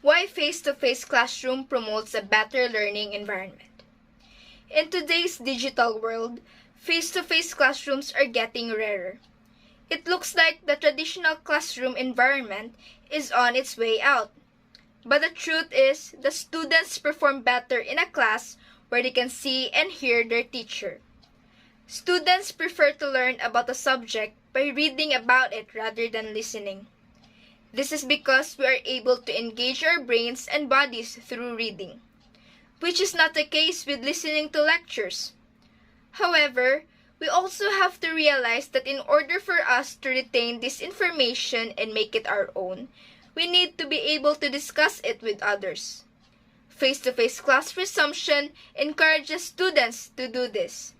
Why face-to-face classroom promotes a better learning environment. In today's digital world, face-to-face classrooms are getting rarer. It looks like the traditional classroom environment is on its way out. But the truth is, the students perform better in a class where they can see and hear their teacher. Students prefer to learn about a subject by reading about it rather than listening. This is because we are able to engage our brains and bodies through reading, which is not the case with listening to lectures. However, we also have to realize that in order for us to retain this information and make it our own, we need to be able to discuss it with others. Face-to-face class resumption encourages students to do this.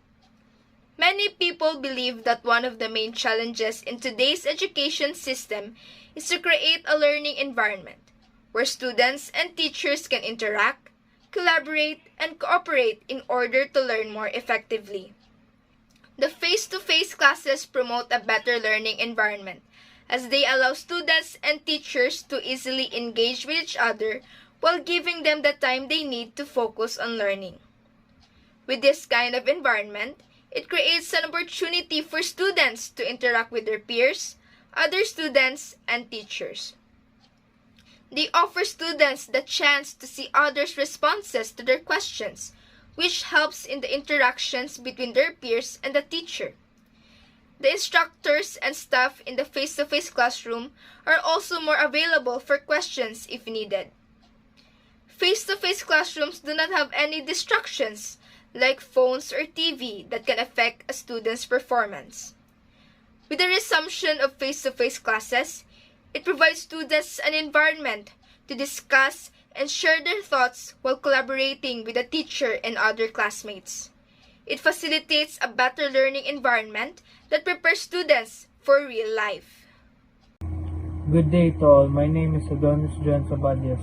Many people believe that one of the main challenges in today's education system is to create a learning environment where students and teachers can interact, collaborate, and cooperate in order to learn more effectively. The face-to-face classes promote a better learning environment as they allow students and teachers to easily engage with each other while giving them the time they need to focus on learning. With this kind of environment, it creates an opportunity for students to interact with their peers, other students, and teachers. They offer students the chance to see others' responses to their questions, which helps in the interactions between their peers and the teacher. The instructors and staff in the face-to-face classroom are also more available for questions if needed. Face-to-face classrooms do not have any distractions like phones or TV that can affect a student's performance. With the resumption of face-to-face classes, it provides students an environment to discuss and share their thoughts while collaborating with the teacher and other classmates. It facilitates a better learning environment that prepares students for real life. Good day to all. My name is ADONIS ABADIES.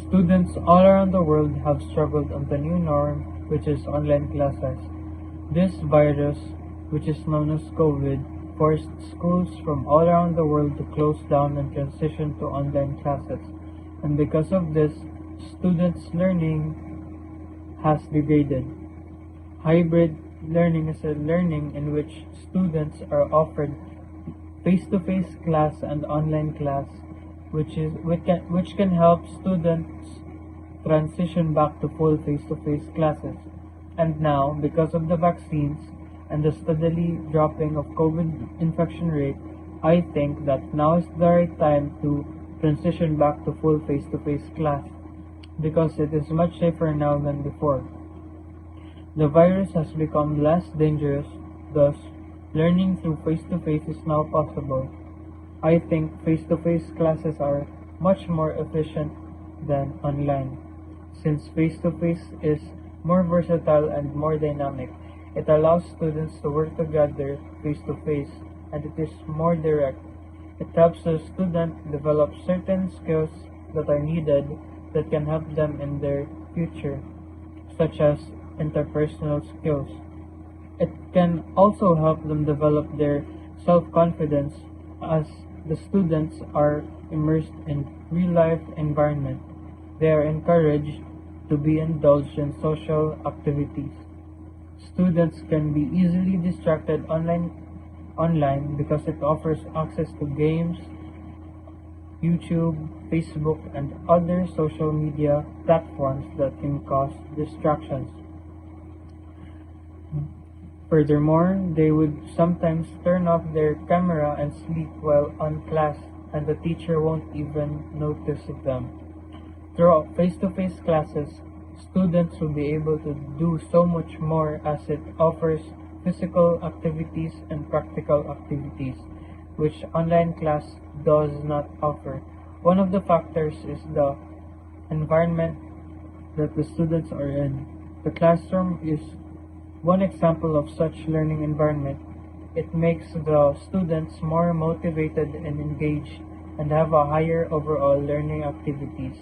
Students all around the world have struggled on the new norm, which is online classes. This virus, which is known as COVID, forced schools from all around the world to close down and transition to online classes. And because of this, students' learning has degraded. Hybrid learning is a learning in which students are offered face-to-face class and online class, which can help students transition back to full face-to-face classes. And now, because of the vaccines and the steadily dropping of COVID infection rate, I think that now is the right time to transition back to full face-to-face class, because it is much safer now than before. The virus has become less dangerous, thus learning through face-to-face is now possible. I think face-to-face classes are much more efficient than online. Since face-to-face is more versatile and more dynamic, it allows students to work together face-to-face, and it is more direct. It helps the student develop certain skills that are needed that can help them in their future, such as interpersonal skills. It can also help them develop their self-confidence as the students are immersed in real-life environment. They are encouraged to be indulged in social activities. Students can be easily distracted online because it offers access to games, YouTube, Facebook, and other social media platforms that can cause distractions. Furthermore, they would sometimes turn off their camera and sleep while on class, and the teacher won't even notice them. Through face-to-face classes, students will be able to do so much more as it offers physical activities and practical activities, which online class does not offer. One of the factors is the environment that the students are in. The classroom is one example of such learning environment. It makes the students more motivated and engaged and have a higher overall learning activities.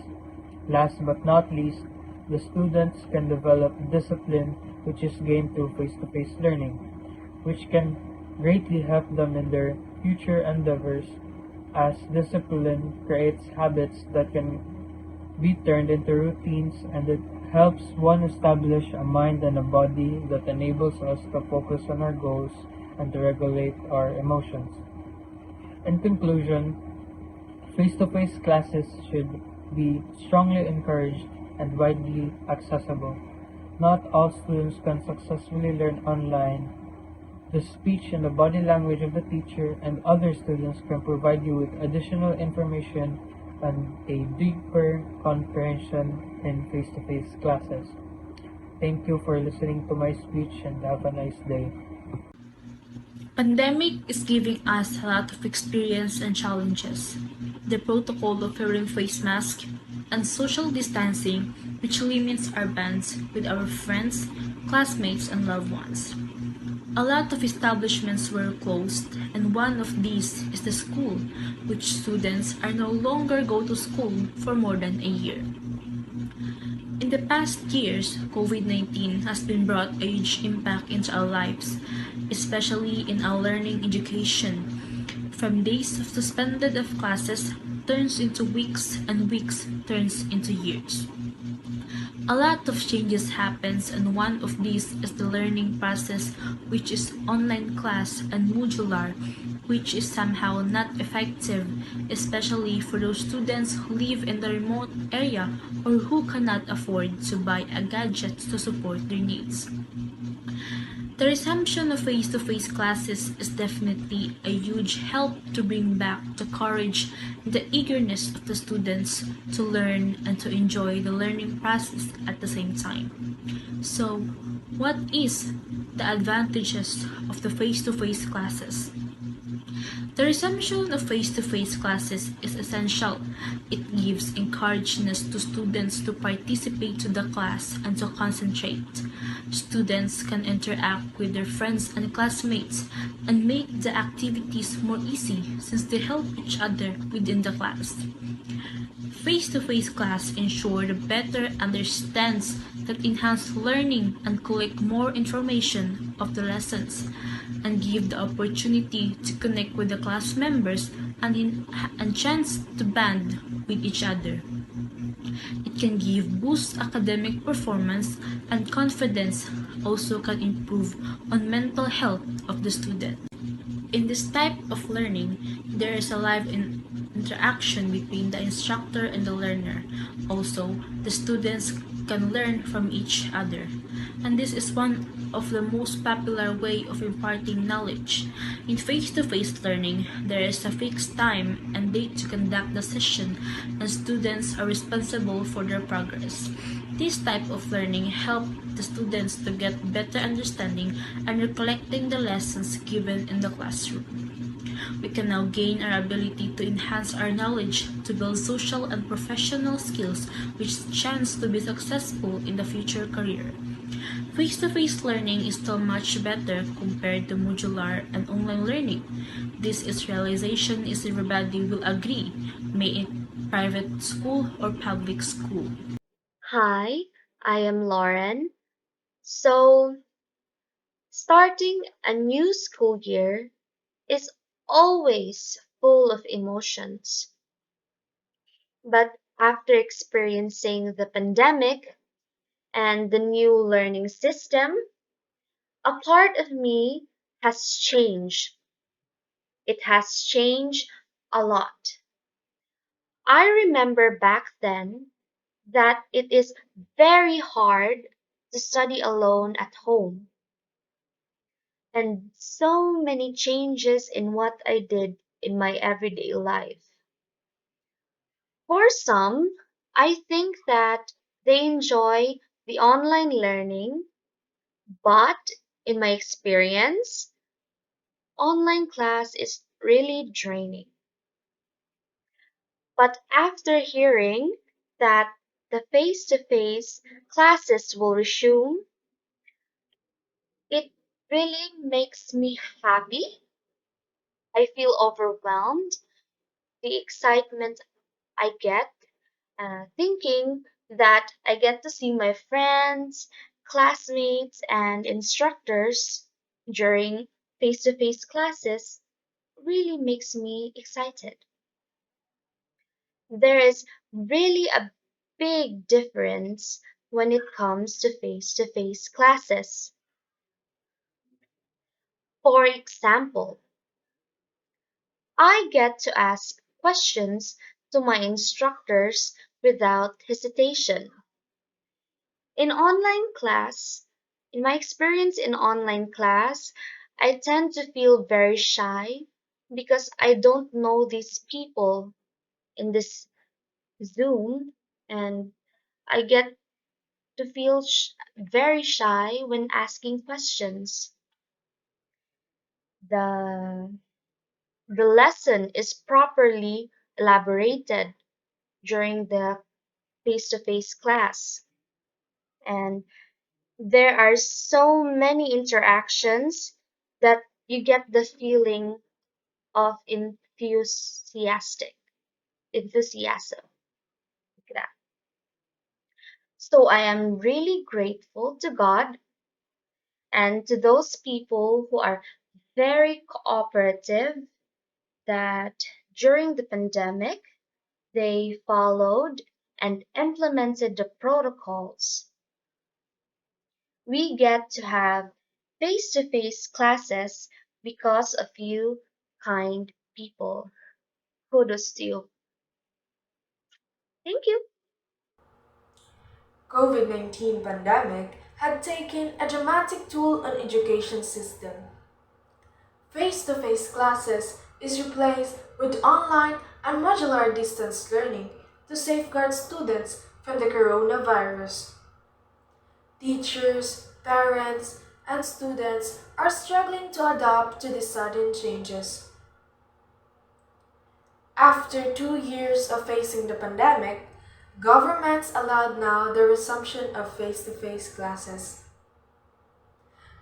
Last but not least, the students can develop discipline, which is gained through face-to-face learning, which can greatly help them in their future endeavors, as discipline creates habits that can be turned into routines, and it helps one establish a mind and a body that enables us to focus on our goals and to regulate our emotions. In conclusion, face-to-face classes should be strongly encouraged and widely accessible. Not all students can successfully learn online. The speech and the body language of the teacher and other students can provide you with additional information and a deeper comprehension in face-to-face classes. Thank you for listening to my speech and have a nice day. Pandemic is giving us a lot of experience and challenges. The protocol of wearing face mask and social distancing, which limits our bonds with our friends, classmates, and loved ones. A lot of establishments were closed, and one of these is the school, which students are no longer go to school for more than a year. In the past years, COVID-19 has been brought a huge impact into our lives, especially in our learning education. From days of suspended of classes turns into weeks, and weeks turns into years. A lot of changes happens, and one of these is the learning process, which is online class and modular, which is somehow not effective, especially for those students who live in the remote area or who cannot afford to buy a gadget to support their needs. The resumption of face-to-face classes is definitely a huge help to bring back the courage and the eagerness of the students to learn and to enjoy the learning process at the same time. So, what is the advantages of the face-to-face classes? The resumption of face-to-face classes is essential. It gives encouragement to students to participate to the class and to concentrate. Students can interact with their friends and classmates and make the activities more easy since they help each other within the class. Face-to-face class ensure the better understands that enhance learning and collect more information of the lessons and give the opportunity to connect with the class members and chance to bond with each other. It can give boost academic performance and confidence, also can improve on mental health of the student. In this type of learning, there is a live interaction between the instructor and the learner. Also, the students can learn from each other. And this is one of the most popular way of imparting knowledge. In face-to-face learning, there is a fixed time and date to conduct the session, and students are responsible for their progress. This type of learning helps the students to get better understanding and recollecting the lessons given in the classroom. We can now gain our ability to enhance our knowledge, to build social and professional skills which chance to be successful in the future career. Face-to-face learning is still much better compared to modular and online learning. This is realization is everybody will agree, may it private school or public school. Hi, I am Loren. So, starting a new school year is always full of emotions. But after experiencing the pandemic and the new learning system, a part of me has changed. It has changed a lot. I remember back then that it is very hard to study alone at home, and so many changes in what I did in my everyday life. For some, I think that they enjoy the online learning, but in my experience, online class is really draining. But after hearing that the face to face classes will resume, it really makes me happy. I feel overwhelmed. The excitement I get thinking that I get to see my friends, classmates, and instructors during face to face classes really makes me excited. There is really a big difference when it comes to face classes. For example, I get to ask questions to my instructors without hesitation. In online class, in my experience in online class, I tend to feel very shy because I don't know these people in this Zoom, and I get to feel very shy when asking questions. The the lesson is properly elaborated during the face-to-face class, and there are so many interactions that you get the feeling of enthusiasm like that. So I am really grateful to God and to those people who are very cooperative that during the pandemic they followed and implemented the protocols. We get to have face to face classes because of you kind people. Kudos to you. Thank you. COVID-19 pandemic had taken a dramatic toll on education system. Face-to-face classes is replaced with online and modular distance learning to safeguard students from the coronavirus. Teachers, parents, and students are struggling to adapt to the sudden changes. After 2 years of facing the pandemic, governments allowed now the resumption of face-to-face classes.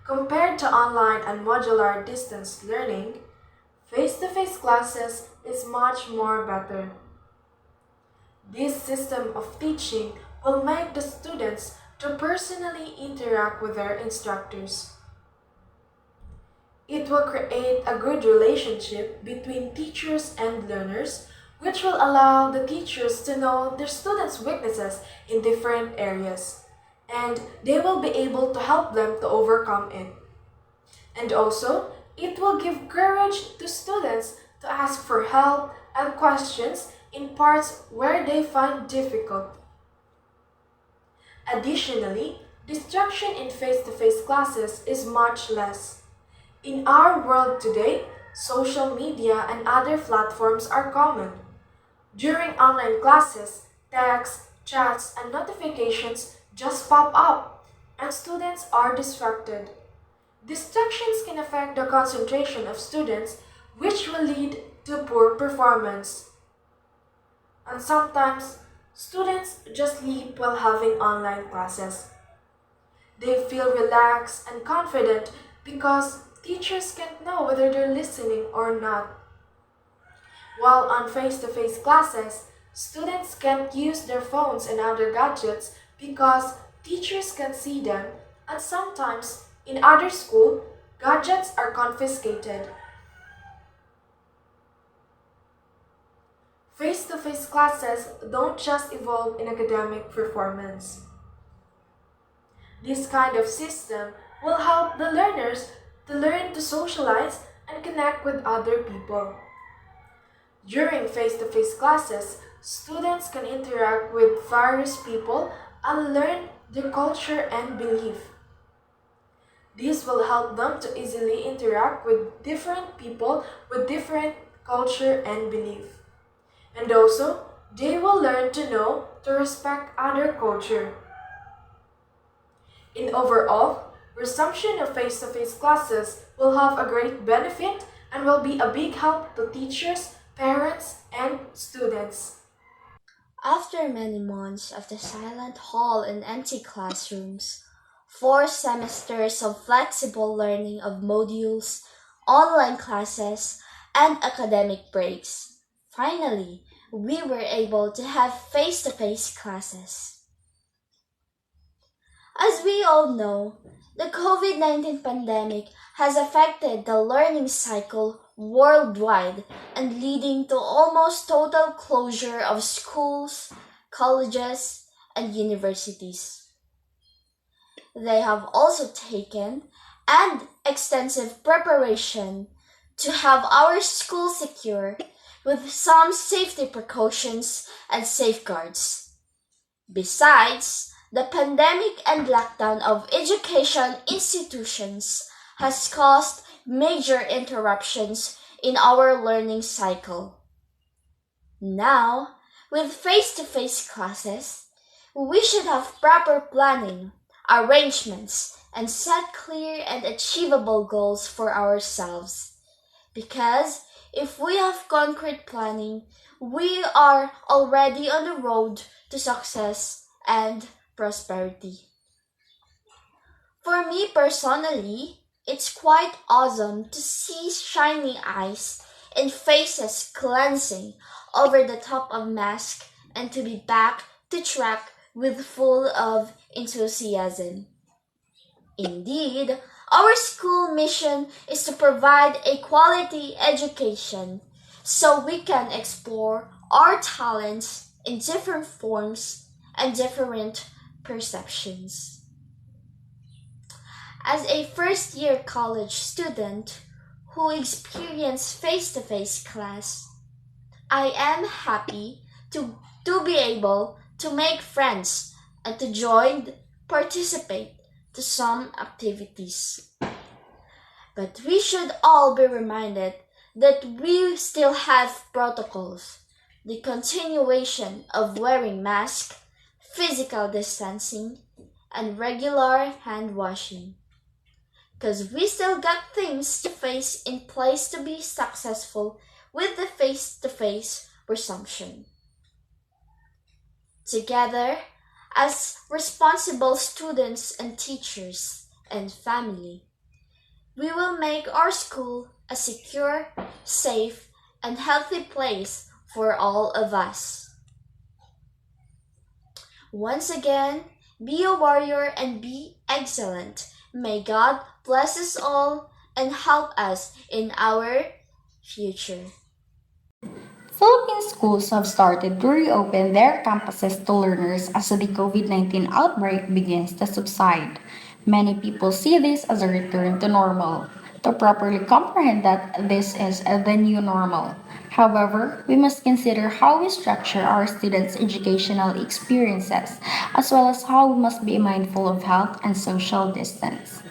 Compared to online and modular distance learning, face-to-face classes is much more better. This system of teaching will make the students to personally interact with their instructors. It will create a good relationship between teachers and learners, which will allow the teachers to know their students' weaknesses in different areas, and they will be able to help them to overcome it. And also, it will give courage to students to ask for help and questions in parts where they find difficult. Additionally, distraction in face-to-face classes is much less. In our world today, social media and other platforms are common. During online classes, texts, chats, and notifications just pop up, and students are distracted. Distractions can affect the concentration of students, which will lead to poor performance. And sometimes, students just sleep while having online classes. They feel relaxed and confident because teachers can't know whether they're listening or not. While on face-to-face classes, students can't use their phones and other gadgets because teachers can see them, and sometimes, in other schools, gadgets are confiscated. Face-to-face classes don't just evolve in academic performance. This kind of system will help the learners to learn to socialize and connect with other people. During face-to-face classes, students can interact with various people and learn their culture and belief. This will help them to easily interact with different people with different culture and belief. And also, they will learn to know to respect other culture. In overall, resumption of face-to-face classes will have a great benefit and will be a big help to teachers, parents, and students. After many months of the silent hall and empty classrooms, 4 semesters of flexible learning of modules, online classes, and academic breaks, finally, we were able to have face-to-face classes. As we all know, the COVID-19 pandemic has affected the learning cycle worldwide and leading to almost total closure of schools, colleges, and universities. They have also taken an extensive preparation to have our school secure with some safety precautions and safeguards. Besides, the pandemic and lockdown of education institutions has caused major interruptions in our learning cycle. Now, with face-to-face classes, we should have proper planning, arrangements, and set clear and achievable goals for ourselves. Because if we have concrete planning, we are already on the road to success and prosperity. For me personally, it's quite awesome to see shiny eyes and faces cleansing over the top of mask and to be back to track with full of enthusiasm. Indeed, our school mission is to provide a quality education so we can explore our talents in different forms and different perceptions. As a first-year college student who experienced face-to-face class, I am happy to be able to make friends and to participate to some activities. But we should all be reminded that we still have protocols, the continuation of wearing masks, physical distancing, and regular hand washing. Because we still got things to face in place to be successful with the face-to-face resumption. Together, as responsible students and teachers and family, we will make our school a secure, safe, and healthy place for all of us. Once again, be a warrior and be excellent. May God bless us all and help us in our future. Philippine schools have started to reopen their campuses to learners as the COVID-19 outbreak begins to subside. Many people see this as a return to normal. To properly comprehend that this is the new normal. However, we must consider how we structure our students' educational experiences, as well as how we must be mindful of health and social distance.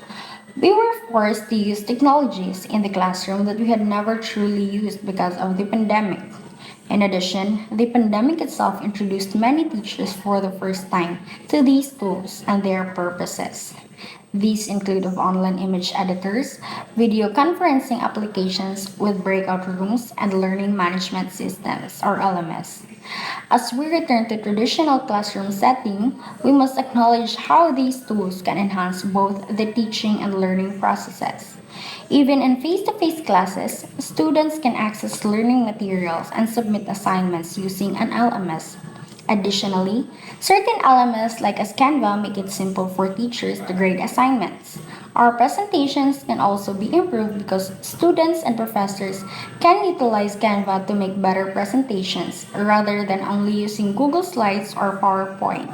We were forced to use technologies in the classroom that we had never truly used because of the pandemic. In addition, the pandemic itself introduced many teachers for the first time to these tools and their purposes. These include of online image editors, video conferencing applications with breakout rooms, and learning management systems or LMS. As we return to traditional classroom setting, we must acknowledge how these tools can enhance both the teaching and learning processes. Even in face-to-face classes, students can access learning materials and submit assignments using an LMS. Additionally, certain LMS like as Canva make it simple for teachers to grade assignments. Our presentations can also be improved because students and professors can utilize Canva to make better presentations rather than only using Google Slides or PowerPoint.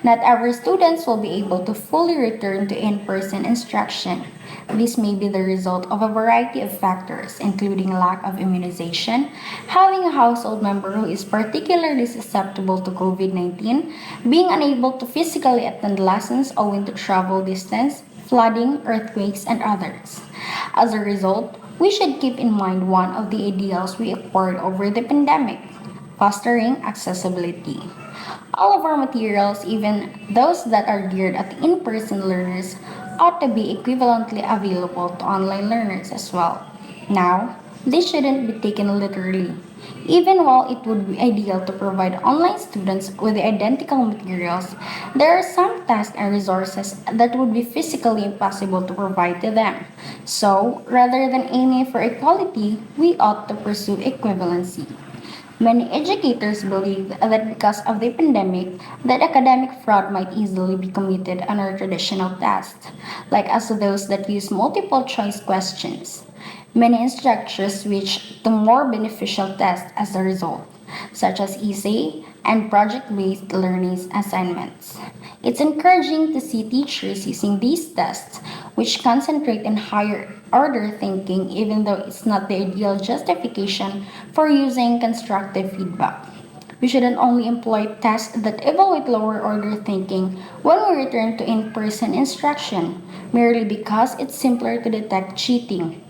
Not every students will be able to fully return to in-person instruction. This may be the result of a variety of factors, including lack of immunization, having a household member who is particularly susceptible to COVID-19, being unable to physically attend lessons owing to travel distance, flooding, earthquakes, and others. As a result, we should keep in mind one of the ideals we acquired over the pandemic: fostering accessibility. All of our materials, even those that are geared at in-person learners, ought to be equivalently available to online learners as well. Now, this shouldn't be taken literally. Even while it would be ideal to provide online students with the identical materials, there are some tasks and resources that would be physically impossible to provide to them. So, rather than aiming for equality, we ought to pursue equivalency. Many educators believe that because of the pandemic, that academic fraud might easily be committed on our traditional tests, like as those that use multiple choice questions. Many instructors switch to more beneficial tests as a result, such as essay, and project based learning assignments. It's encouraging to see teachers using these tests, which concentrate on higher order thinking, even though it's not the ideal justification for using constructive feedback. We shouldn't only employ tests that evaluate lower order thinking when we return to in person instruction, merely because it's simpler to detect cheating.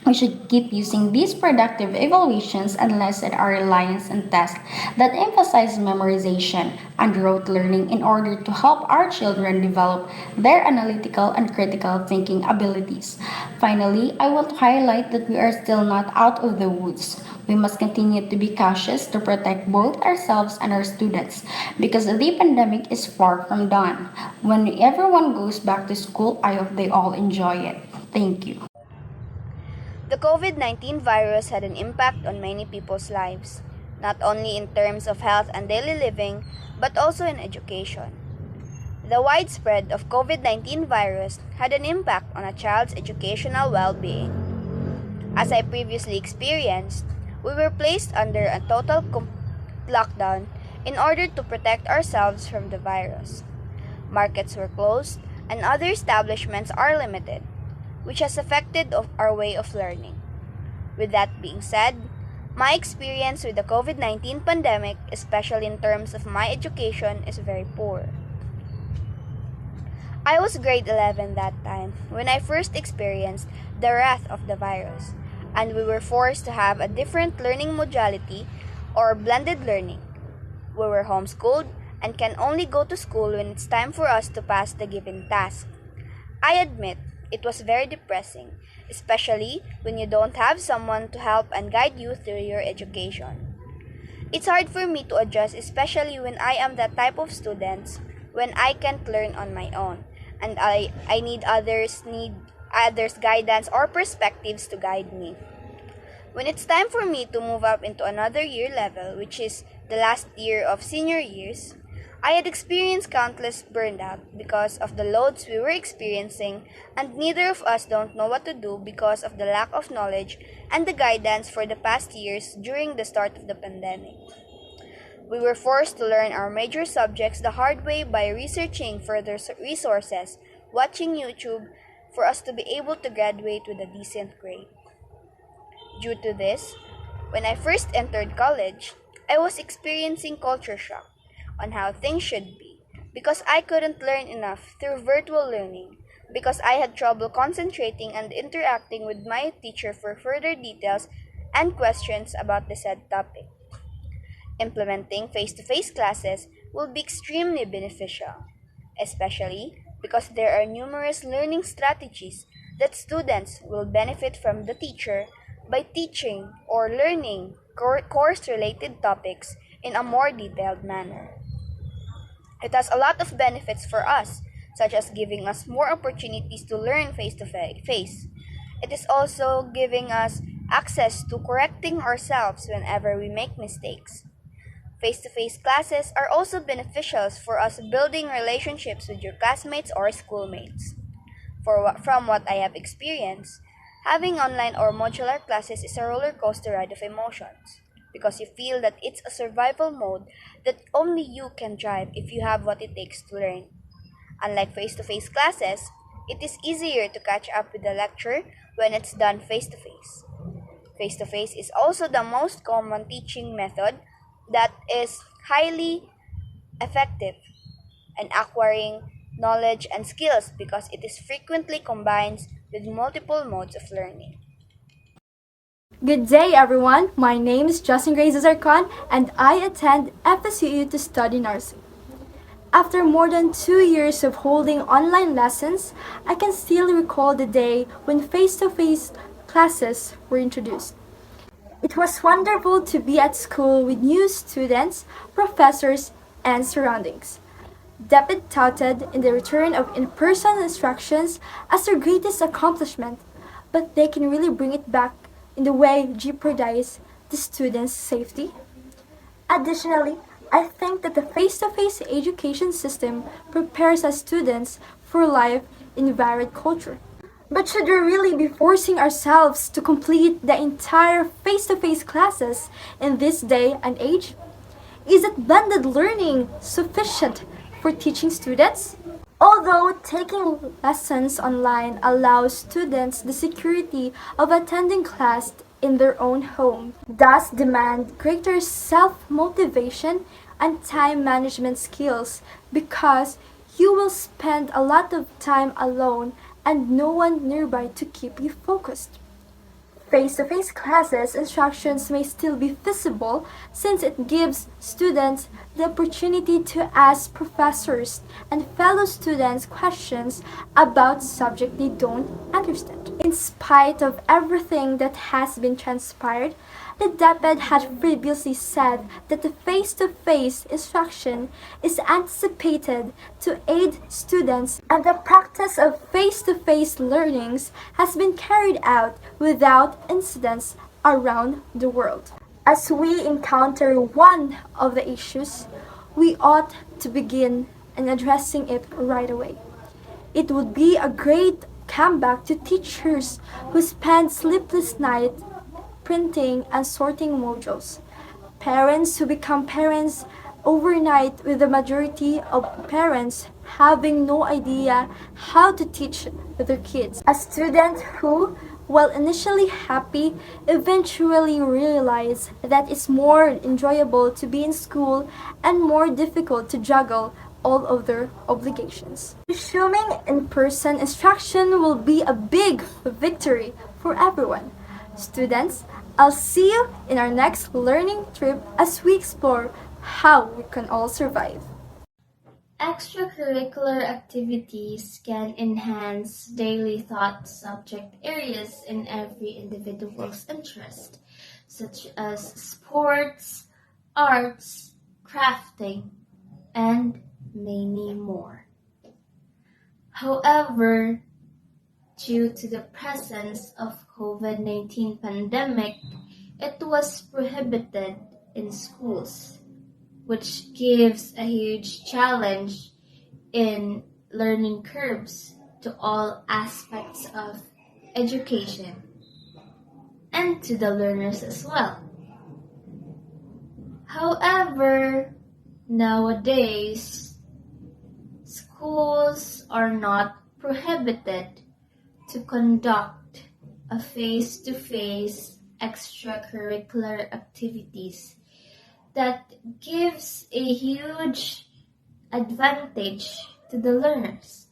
We should keep using these productive evaluations and lessen our reliance on tests that emphasize memorization and rote learning in order to help our children develop their analytical and critical thinking abilities. Finally, I want to highlight that we are still not out of the woods. We must continue to be cautious to protect both ourselves and our students because the pandemic is far from done. When everyone goes back to school, I hope they all enjoy it. Thank you. The COVID-19 virus had an impact on many people's lives, not only in terms of health and daily living, but also in education. The widespread of COVID-19 virus had an impact on a child's educational well-being. As I previously experienced, we were placed under a total lockdown in order to protect ourselves from the virus. Markets were closed and other establishments are limited, which has affected our way of learning. With that being said, my experience with the COVID-19 pandemic, especially in terms of my education, is very poor. I was grade 11 that time when I first experienced the wrath of the virus, and we were forced to have a different learning modality or blended learning. We were homeschooled and can only go to school when it's time for us to pass the given task. I admit it was very depressing, especially when you don't have someone to help and guide you through your education. It's hard for me to adjust, especially when I am that type of student when I can't learn on my own and I need others guidance or perspectives to guide me. When it's time for me to move up into another year level, which is the last year of senior years, I had experienced countless burnout because of the loads we were experiencing, and neither of us don't know what to do because of the lack of knowledge and the guidance for the past years during the start of the pandemic. We were forced to learn our major subjects the hard way by researching further resources, watching YouTube, for us to be able to graduate with a decent grade. Due to this, when I first entered college, I was experiencing culture shock on how things should be because I couldn't learn enough through virtual learning because I had trouble concentrating and interacting with my teacher for further details and questions about the said topic. Implementing face-to-face classes will be extremely beneficial, especially because there are numerous learning strategies that students will benefit from the teacher by teaching or learning course-related topics in a more detailed manner. It has a lot of benefits for us, such as giving us more opportunities to learn face-to-face. It is also giving us access to correcting ourselves whenever we make mistakes. Face-to-face classes are also beneficial for us building relationships with your classmates or schoolmates. From what I have experienced, having online or modular classes is a roller coaster ride of emotions because you feel that it's a survival mode that only you can drive if you have what it takes to learn. Unlike face-to-face classes, it is easier to catch up with the lecture when it's done face-to-face. Face-to-face is also the most common teaching method that is highly effective in acquiring knowledge and skills because it is frequently combines with multiple modes of learning. Good day, everyone. My name is Justin AZARCON, and I attend FSUU to study nursing. After more than 2 years of holding online lessons, I can still recall the day when face-to-face classes were introduced. It was wonderful to be at school with new students, professors, and surroundings. DepEd touted in the return of in-person instructions as their greatest accomplishment, but they can really bring it back in the way jeopardize the students' safety. Additionally, I think that the face-to-face education system prepares us students for life in varied culture. But should we really be forcing ourselves to complete the entire face-to-face classes in this day and age? Isn't blended learning sufficient for teaching students? Although taking lessons online allows students the security of attending class in their own home, does demand greater self-motivation and time management skills because you will spend a lot of time alone and no one nearby to keep you focused. Face-to-face classes instructions may still be feasible since it gives students the opportunity to ask professors and fellow students questions about subject they don't understand. In spite of everything that has been transpired, the DepEd had previously said that the face-to-face instruction is anticipated to aid students and the practice of face-to-face learnings has been carried out without incidents around the world. As we encounter one of the issues, we ought to begin in addressing it right away. It would be a great comeback to teachers who spend sleepless nights printing and sorting modules. Parents who become parents overnight with the majority of parents having no idea how to teach their kids. A student who, while initially happy, eventually realize that it's more enjoyable to be in school and more difficult to juggle all of their obligations. Resuming in-person instruction will be a big victory for everyone. Students, I'll see you in our next learning trip as we explore how we can all survive. Extracurricular activities can enhance daily thought subject areas in every individual's interest, such as sports, arts, crafting, and many more. However, due to the presence of COVID-19 pandemic, it was prohibited in schools, which gives a huge challenge in learning curves to all aspects of education and to the learners as well. However, nowadays, schools are not prohibited to conduct a face-to-face extracurricular activities that gives a huge advantage to the learners.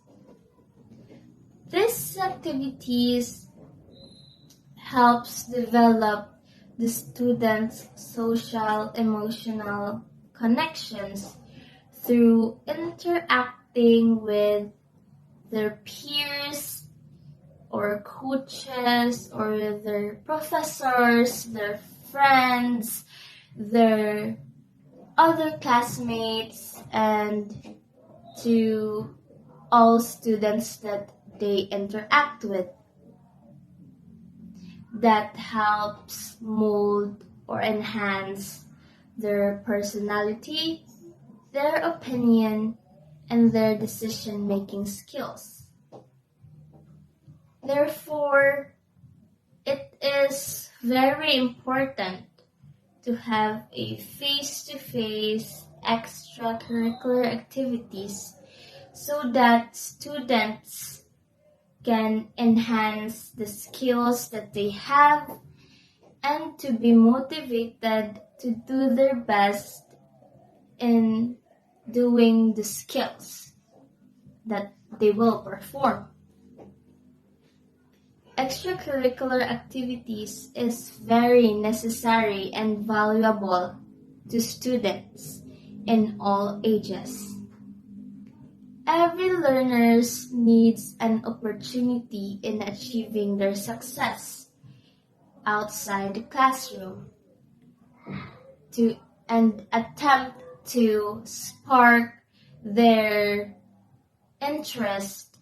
These activities helps develop the students' social emotional connections through interacting with their peers or coaches or their professors, their friends, their other classmates, and to all students that they interact with. That helps mold or enhance their personality, their opinion, and their decision-making skills. Therefore, it is very important to have a face-to-face extracurricular activities so that students can enhance the skills that they have and to be motivated to do their best in doing the skills that they will perform. Extracurricular activities is very necessary and valuable to students in all ages. Every learner needs an opportunity in achieving their success outside the classroom and attempt to spark their interest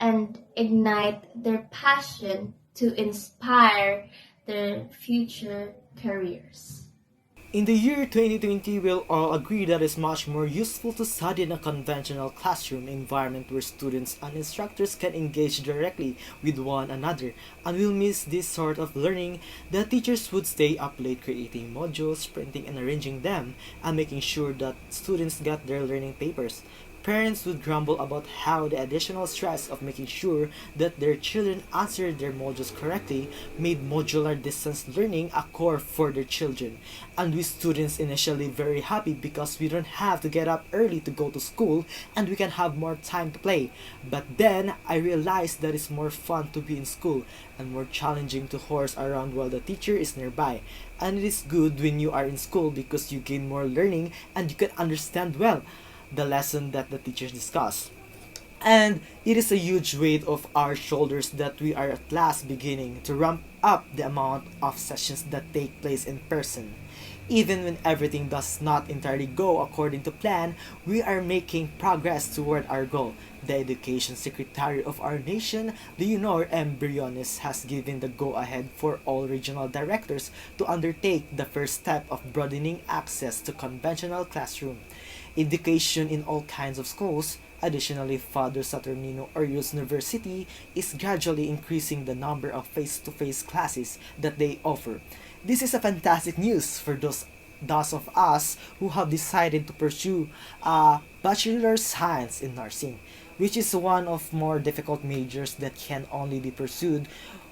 and ignite their passion to inspire their future careers. In the year 2020, we'll all agree that it's much more useful to study in a conventional classroom environment where students and instructors can engage directly with one another, and we'll miss this sort of learning. The teachers would stay up late creating modules, printing and arranging them, and making sure that students got their learning papers. Parents would grumble about how the additional stress of making sure that their children answered their modules correctly made modular distance learning a core for their children. And we students initially very happy because we don't have to get up early to go to school and we can have more time to play. But then I realized that it's more fun to be in school and more challenging to horse around while the teacher is nearby. And it is good when you are in school because you gain more learning and you can understand well the lesson that the teachers discuss. And it is a huge weight off our shoulders that we are at last beginning to ramp up the amount of sessions that take place in person. Even when everything does not entirely go according to plan, we are making progress toward our goal. The Education Secretary of our nation, Leonor M. Briones, has given the go-ahead for all regional directors to undertake the first step of broadening access to conventional classroom education in all kinds of schools. Additionally, Father Saturnino Orius University is gradually increasing the number of face-to-face classes that they offer. This is a fantastic news for those of us who have decided to pursue a Bachelor of Science in Nursing, which is one of more difficult majors that can only be pursued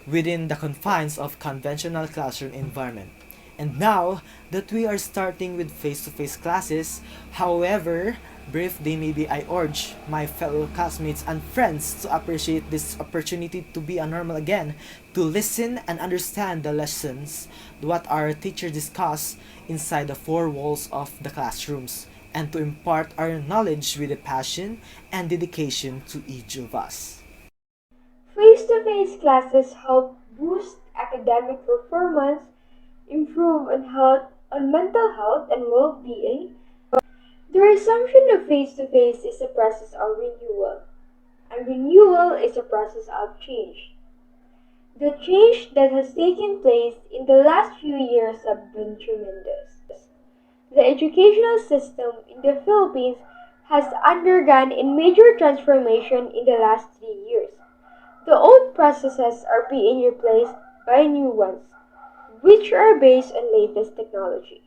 within the confines of conventional classroom environment. And now that we are starting with face-to-face classes, however brief they may be, I urge my fellow classmates and friends to appreciate this opportunity to be a normal again, to listen and understand the lessons what our teachers discuss inside the four walls of the classrooms, and to impart our knowledge with a passion and dedication to each of us. Face-to-face classes help boost academic performance, improve on mental health and well-being. The resumption of face-to-face is a process of renewal, and renewal is a process of change. The change that has taken place in the last few years has been tremendous. The educational system in the Philippines has undergone a major transformation in the last 3 years. The old processes are being replaced by new ones, which are based on latest technology.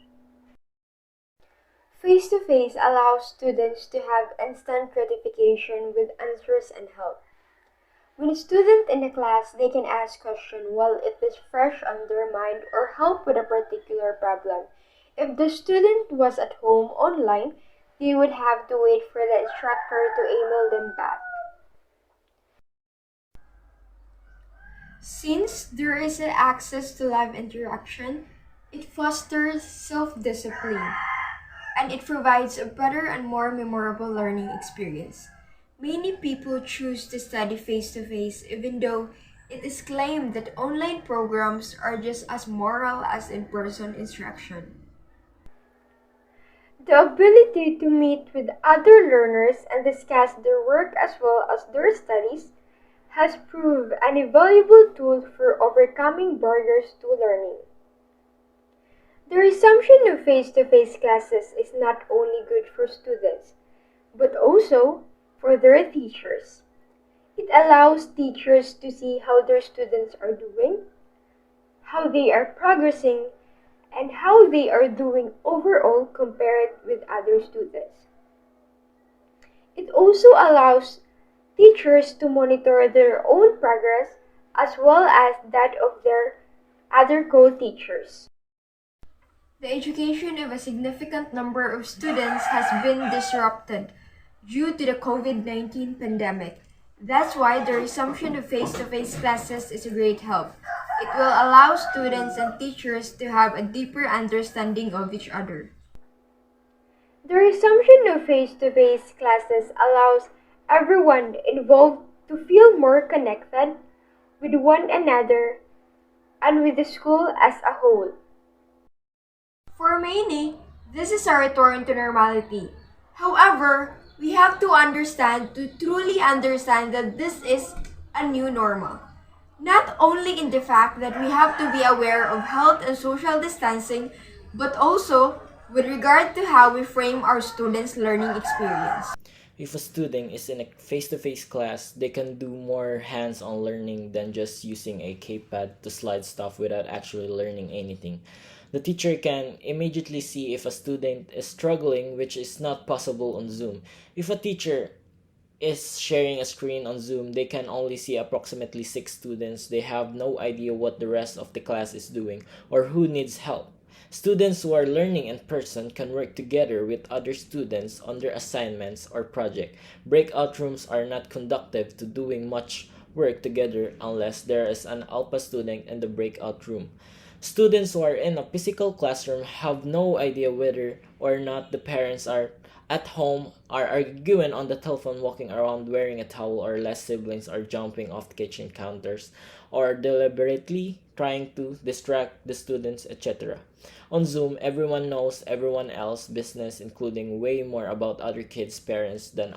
Face-to-face allows students to have instant gratification with answers and help. When a student in a class, they can ask questions while it is fresh on their mind or help with a particular problem. If the student was at home online, they would have to wait for the instructor to email them back. Since there is access to live interaction, it fosters self-discipline, and it provides a better and more memorable learning experience. Many people choose to study face-to-face even though it is claimed that online programs are just as moral as in-person instruction. The ability to meet with other learners and discuss their work as well as their studies has proved an invaluable tool for overcoming barriers to learning. The resumption of face-to-face classes is not only good for students, but also for their teachers. It allows teachers to see how their students are doing, how they are progressing, and how they are doing overall compared with other students. It also allows teachers to monitor their own progress as well as that of their other co-teachers. The education of a significant number of students has been disrupted due to the COVID-19 pandemic. That's why the resumption of face-to-face classes is a great help. It will allow students and teachers to have a deeper understanding of each other. The resumption of face-to-face classes allows everyone involved to feel more connected with one another and with the school as a whole. For many, this is a return to normality. However, we have to truly understand that this is a new normal. Not only in the fact that we have to be aware of health and social distancing, but also with regard to how we frame our students' learning experience. If a student is in a face-to-face class, they can do more hands-on learning than just using a keypad to slide stuff without actually learning anything. The teacher can immediately see if a student is struggling, which is not possible on Zoom. If a teacher is sharing a screen on Zoom, they can only see approximately 6 students. They have no idea what the rest of the class is doing or who needs help. Students who are learning in person can work together with other students on their assignments or project. Breakout rooms are not conducive to doing much work together unless there is an alpha student in the breakout room. Students who are in a physical classroom have no idea whether or not the parents are at home, are arguing on the telephone, walking around wearing a towel, or less siblings are jumping off the kitchen counters or deliberately trying to distract the students, etc. On Zoom, everyone knows everyone else's business, including way more about other kids' parents than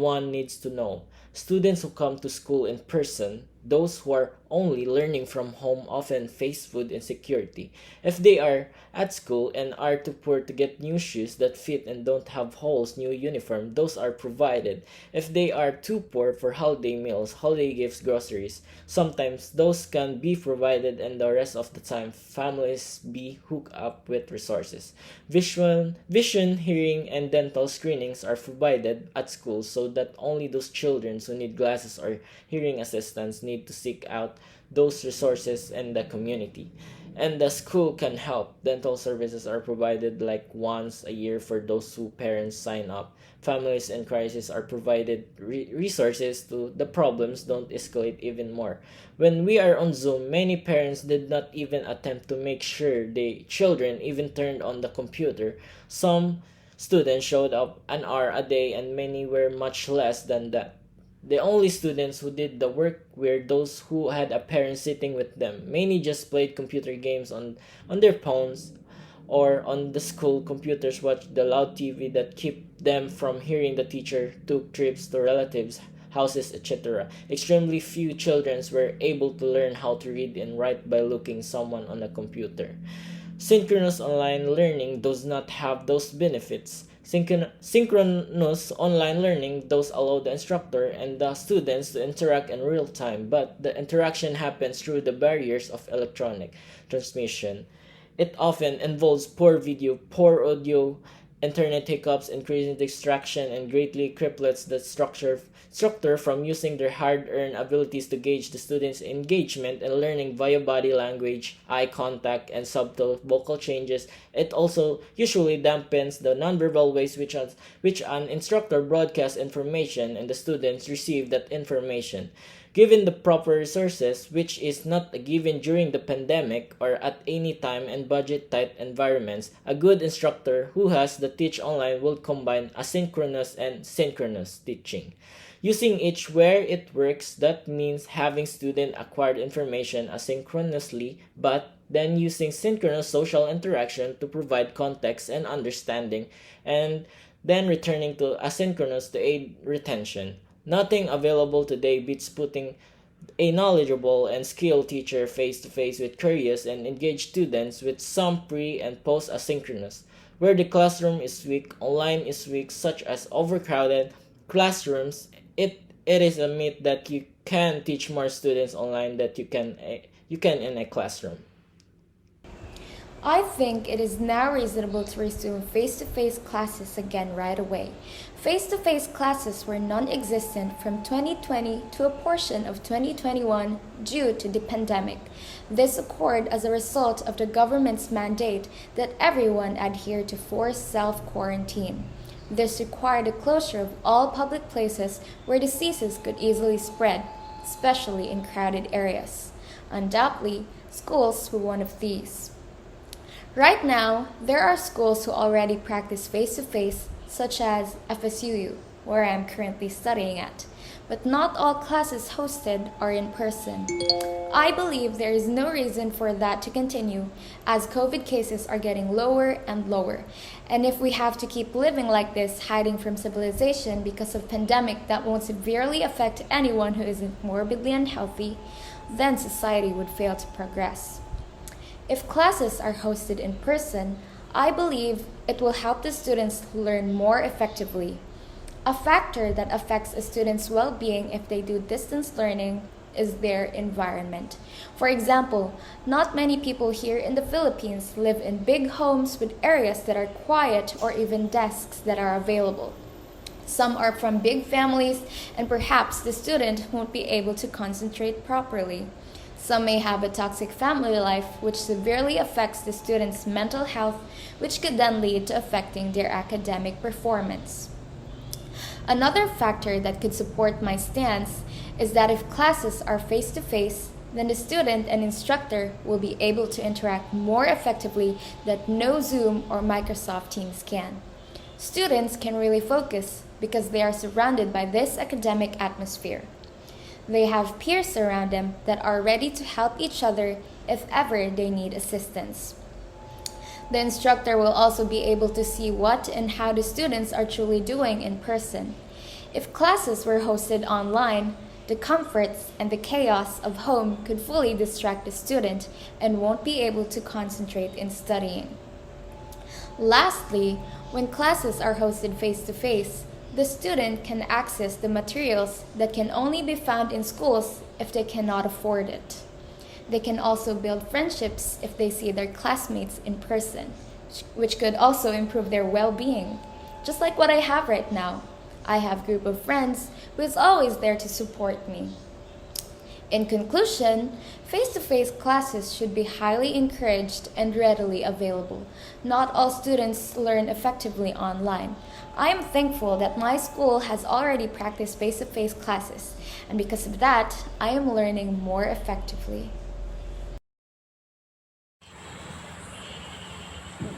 one needs to know. Students who come to school in person, those who are only learning from home, often face food insecurity. If they are at school and are too poor to get new shoes that fit and don't have holes, new uniform, those are provided. If they are too poor for holiday meals, holiday gifts, groceries, sometimes those can be provided, and the rest of the time families be hooked up with resources. Vision, hearing, and dental screenings are provided at school so that only those children who need glasses or hearing assistance need to seek out those resources in the community. And the school can help. Dental services are provided like once a year for those who parents sign up. Families in crisis are provided resources to the problems don't escalate even more. When we are on Zoom, many parents did not even attempt to make sure the children even turned on the computer. Some students showed up an hour a day and many were much less than that. The only students who did the work were those who had a parent sitting with them. Many just played computer games on their phones or on the school computers, watched the loud TV that kept them from hearing the teacher, took trips to relatives' houses, etc. Extremely few children were able to learn how to read and write by looking someone on a computer. Synchronous online learning does not have those benefits. Synchronous online learning does allow the instructor and the students to interact in real time, but the interaction happens through the barriers of electronic transmission. It often involves poor video, poor audio, internet hiccups, increasing distraction, and greatly cripples the instructor from using their hard-earned abilities to gauge the students' engagement and learning via body language, eye contact, and subtle vocal changes. It also usually dampens the nonverbal ways which an instructor broadcasts information and the students receive that information. Given the proper resources, which is not a given during the pandemic or at any time in budget-tight environments, a good instructor who has the teach online will combine asynchronous and synchronous teaching. Using each where it works, that means having student acquired information asynchronously, but then using synchronous social interaction to provide context and understanding, and then returning to asynchronous to aid retention. Nothing available today beats putting a knowledgeable and skilled teacher face-to-face with curious and engaged students with some pre- and post-asynchronous. Where the classroom is weak, online is weak, such as overcrowded classrooms. It is a myth that you can teach more students online than you can in a classroom. I think it is now reasonable to resume face-to-face classes again right away. Face-to-face classes were non-existent from 2020 to a portion of 2021 due to the pandemic. This occurred as a result of the government's mandate that everyone adhere to forced self-quarantine. This required the closure of all public places where diseases could easily spread, especially in crowded areas. Undoubtedly, schools were one of these. Right now, there are schools who already practice face-to-face, such as FSUU, where I am currently studying at, but not all classes hosted are in person. I believe there is no reason for that to continue, as COVID cases are getting lower and lower, and if we have to keep living like this, hiding from civilization because of pandemic that won't severely affect anyone who isn't morbidly unhealthy, then society would fail to progress. If classes are hosted in person, I believe it will help the students learn more effectively. A factor that affects a student's well-being if they do distance learning is their environment. For example, not many people here in the Philippines live in big homes with areas that are quiet or even desks that are available. Some are from big families, and perhaps the student won't be able to concentrate properly. Some may have a toxic family life, which severely affects the student's mental health, which could then lead to affecting their academic performance. Another factor that could support my stance is that if classes are face-to-face, then the student and instructor will be able to interact more effectively that no Zoom or Microsoft Teams can. Students can really focus because they are surrounded by this academic atmosphere. They have peers around them that are ready to help each other if ever they need assistance. The instructor will also be able to see what and how the students are truly doing in person. If classes were hosted online, the comforts and the chaos of home could fully distract the student and won't be able to concentrate in studying. Lastly, when classes are hosted face-to-face, the student can access the materials that can only be found in schools if they cannot afford it. They can also build friendships if they see their classmates in person, which could also improve their well-being. Just like what I have right now. I have a group of friends who is always there to support me. In conclusion, face-to-face classes should be highly encouraged and readily available. Not all students learn effectively online. I am thankful that my school has already practiced face-to-face classes, and because of that, I am learning more effectively.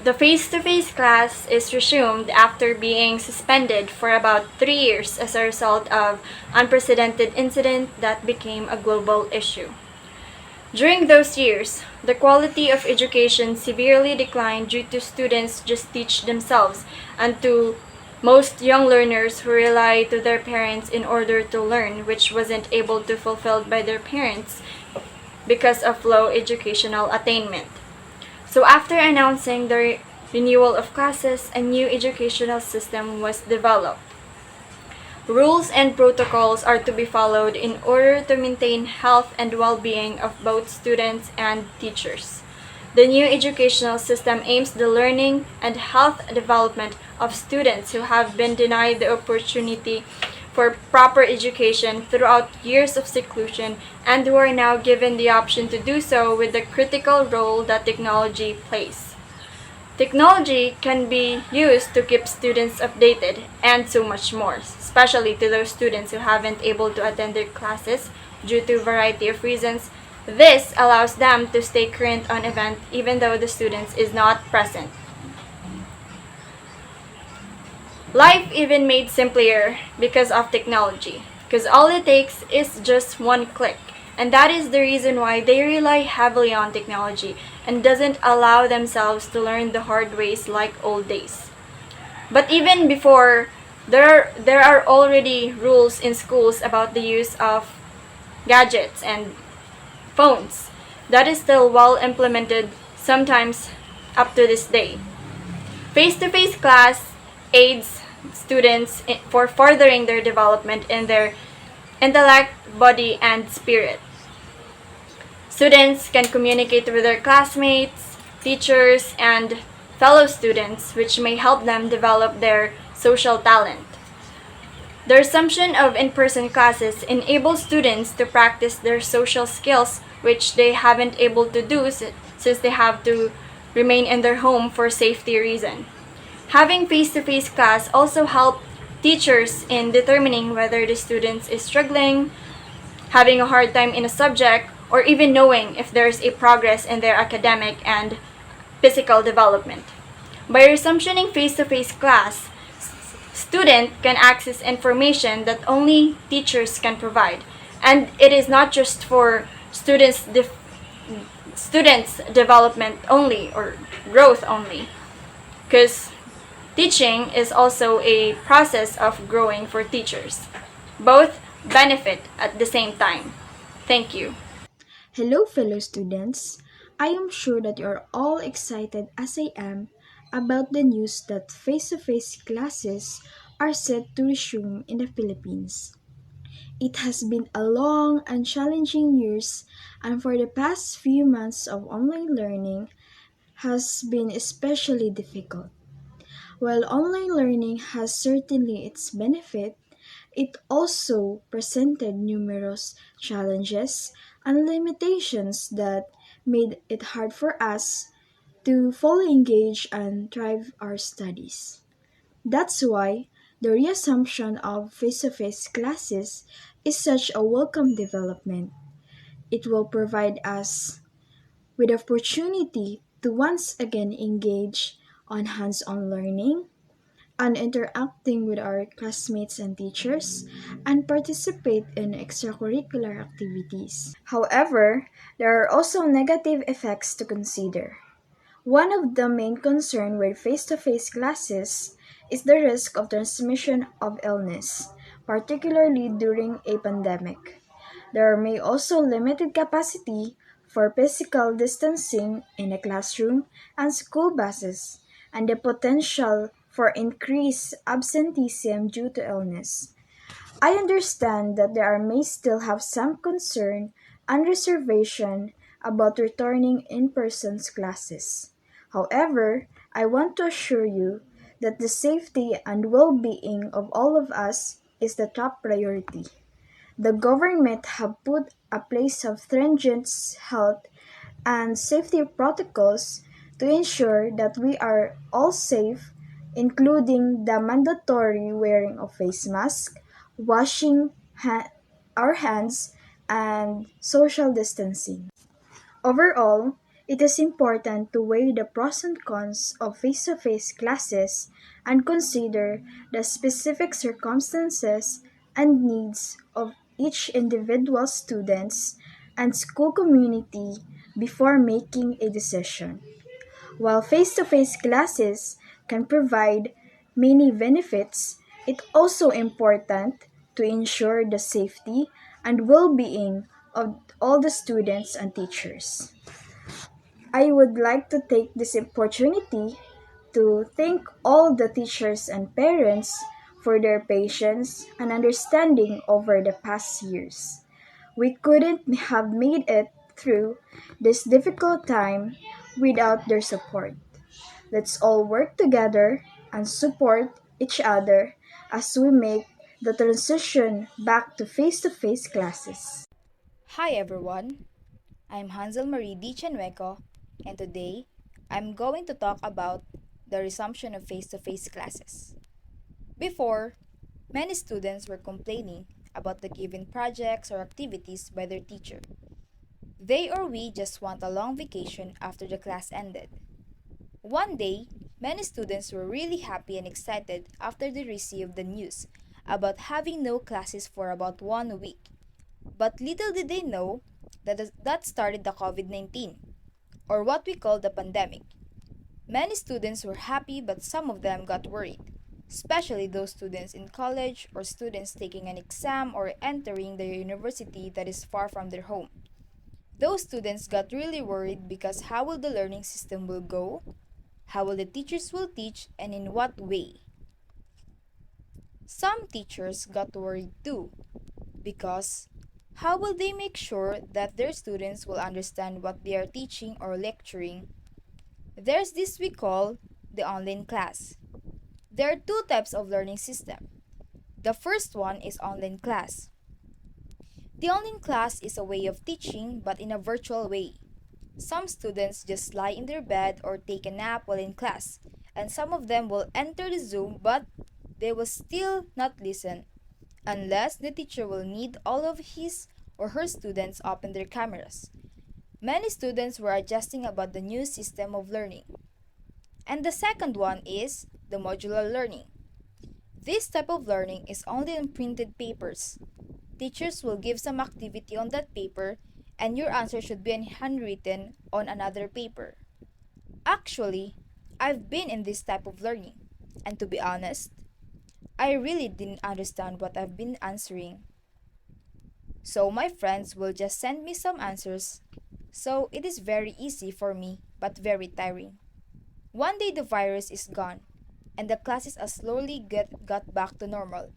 The face-to-face class is resumed after being suspended for about 3 years as a result of unprecedented incident that became a global issue. During those years, the quality of education severely declined due to students just teach themselves and to most young learners who rely to their parents in order to learn, which wasn't able to fulfilled by their parents because of low educational attainment. So after announcing the renewal of classes, a new educational system was developed. Rules and protocols are to be followed in order to maintain health and well-being of both students and teachers. The new educational system aims the learning and health development of students who have been denied the opportunity for proper education throughout years of seclusion and who are now given the option to do so with the critical role that technology plays. Technology can be used to keep students updated and so much more, especially to those students who haven't able to attend their classes due to a variety of reasons. This allows them to stay current on event even though the students is not present. Life even made simpler because of technology, because all it takes is just one click, and that is the reason why they rely heavily on technology and doesn't allow themselves to learn the hard ways like old days. But even before, there are already rules in schools about the use of gadgets and phones. That is still well implemented, sometimes up to this day. Face-to-face class aids students for furthering their development in their intellect, body, and spirit. Students can communicate with their classmates, teachers, and fellow students, which may help them develop their social talent. The resumption of in-person classes enables students to practice their social skills, which they haven't able to do since they have to remain in their home for safety reason. Having face-to-face class also help teachers in determining whether the student is struggling, having a hard time in a subject, or even knowing if there's a progress in their academic and physical development. By resumptioning face-to-face class, student can access information that only teachers can provide, and it is not just for students' development only or growth only, because teaching is also a process of growing for teachers. Both benefit at the same time. Thank you. Hello, fellow students. I am sure that you're all excited as I am about the news that face-to-face classes are set to resume in the Philippines. It has been a long and challenging years, and for the past few months of online learning has been especially difficult. While online learning has certainly its benefit, it also presented numerous challenges and limitations that made it hard for us to fully engage and thrive our studies. That's why the reassumption of face-to-face classes is such a welcome development. It will provide us with opportunity to once again engage on hands-on learning and interacting with our classmates and teachers and participate in extracurricular activities. However, there are also negative effects to consider. One of the main concerns with face-to-face classes is the risk of transmission of illness, particularly during a pandemic. There may also limited capacity for physical distancing in a classroom and school buses, and the potential for increased absenteeism due to illness. I understand that there may still have some concern and reservation about returning in-person classes. However, I want to assure you that the safety and well-being of all of us is the top priority. The government have put a place of stringent health and safety protocols to ensure that we are all safe, including the mandatory wearing of face mask, washing our hands, and social distancing. Overall, it is important to weigh the pros and cons of face-to-face classes and consider the specific circumstances and needs of each individual students and school community before making a decision. While face-to-face classes can provide many benefits, it's also important to ensure the safety and well-being of all the students and teachers. I would like to take this opportunity to thank all the teachers and parents for their patience and understanding over the past years. We couldn't have made it through this difficult time without their support. Let's all work together and support each other as we make the transition back to face classes. Hi everyone, I'm Hansel Marie Di Chienhueco, and today I'm going to talk about the resumption of face-to-face classes. Before, many students were complaining about the given projects or activities by their teacher. They or we just want a long vacation after the class ended. One day, many students were really happy and excited after they received the news about having no classes for about 1 week. But little did they know that started the COVID-19, or what we call the pandemic. Many students were happy, but some of them got worried, especially those students in college or students taking an exam or entering the university that is far from their home. Those students got really worried because how will the learning system will go? How will the teachers will teach, and in what way? Some teachers got worried too because how will they make sure that their students will understand what they are teaching or lecturing? There's this we call the online class. There are two types of learning system. The first one is online class. The online class is a way of teaching but in a virtual way. Some students just lie in their bed or take a nap while in class, and some of them will enter the Zoom but they will still not listen unless the teacher will need all of his or her students open their cameras. Many students were adjusting about the new system of learning. And the second one is the modular learning. This type of learning is only on printed papers. Teachers will give some activity on that paper and your answer should be handwritten on another paper. Actually, I've been in this type of learning, and to be honest, I really didn't understand what I've been answering. So my friends will just send me some answers So it is very easy for me, but very tiring. One day the virus is gone, and the classes are slowly got back to normal.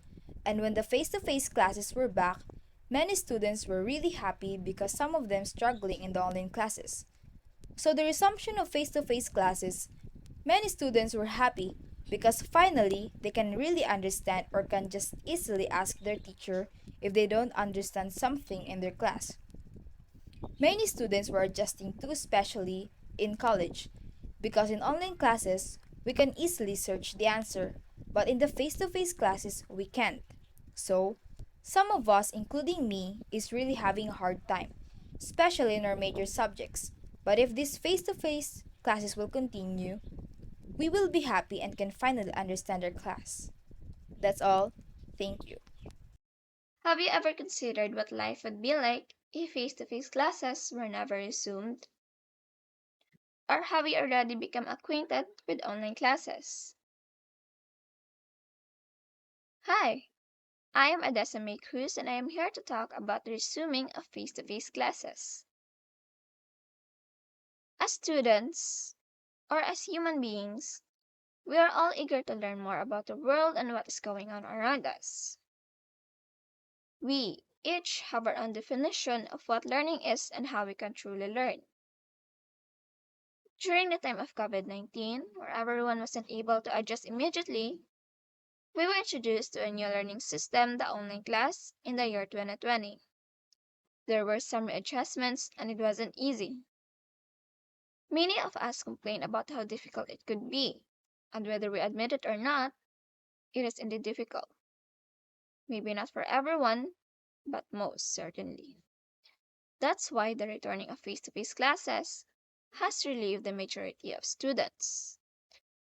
And when the face-to-face classes were back, many students were really happy because some of them struggling in the online classes. So the resumption of face-to-face classes, many students were happy because finally they can really understand or can just easily ask their teacher if they don't understand something in their class. Many students were adjusting too, especially in college, because in online classes, we can easily search the answer, but in the face-to-face classes, we can't. So, some of us, including me, is really having a hard time, especially in our major subjects. But if these face-to-face classes will continue, we will be happy and can finally understand our class. That's all. Thank you. Have you ever considered what life would be like if face to face classes were never resumed? Or have you already become acquainted with online classes? Hi, I am Adessa Cruz and I am here to talk about the resuming of face to face classes. As students, or as human beings, we are all eager to learn more about the world and what is going on around us. We each have our own definition of what learning is and how we can truly learn. During the time of COVID-19, where everyone wasn't able to adjust immediately, we were introduced to a new learning system, the online class, in the year 2020. There were some readjustments and it wasn't easy. Many of us complained about how difficult it could be, and whether we admit it or not, it is indeed difficult. Maybe not for everyone, but most certainly. That's why the returning of face-to-face classes has relieved the majority of students,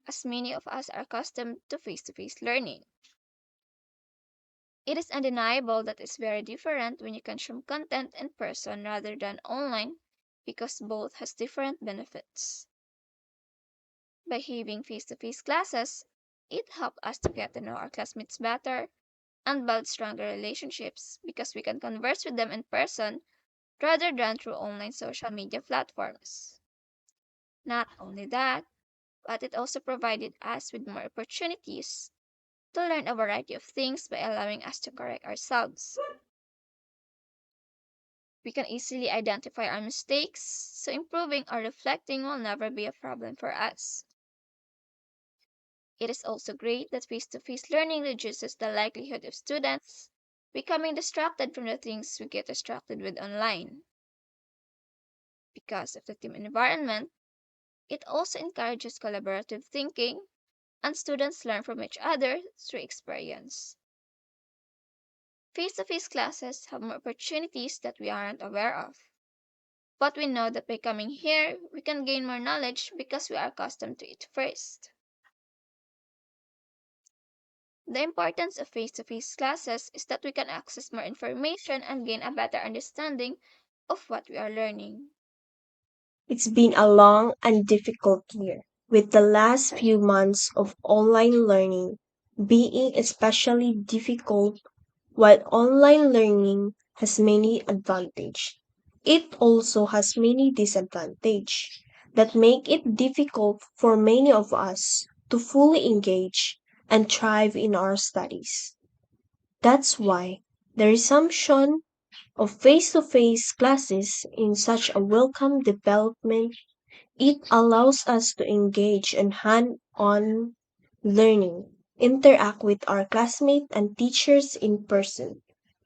as many of us are accustomed to face-to-face learning. It is undeniable that it's very different when you consume content in person rather than online because both has different benefits. By having face-to-face classes, it helped us to get to know our classmates better and build stronger relationships because we can converse with them in person rather than through online social media platforms. Not only that, but it also provided us with more opportunities to learn a variety of things by allowing us to correct ourselves. We can easily identify our mistakes, so improving or reflecting will never be a problem for us. It is also great that face to face learning reduces the likelihood of students becoming distracted from the things we get distracted with online. Because of the team environment, it also encourages collaborative thinking, and students learn from each other through experience. Face to face classes have more opportunities that we aren't aware of. But we know that by coming here, we can gain more knowledge because we are accustomed to it first. The importance of face to face classes is that we can access more information and gain a better understanding of what we are learning. It's been a long and difficult year, with the last few months of online learning being especially difficult. While online learning has many advantages, it also has many disadvantages that make it difficult for many of us to fully engage and thrive in our studies. That's why the resumption of face-to-face classes in such a welcome development. It allows us to engage in hand-on learning, interact with our classmates and teachers in person,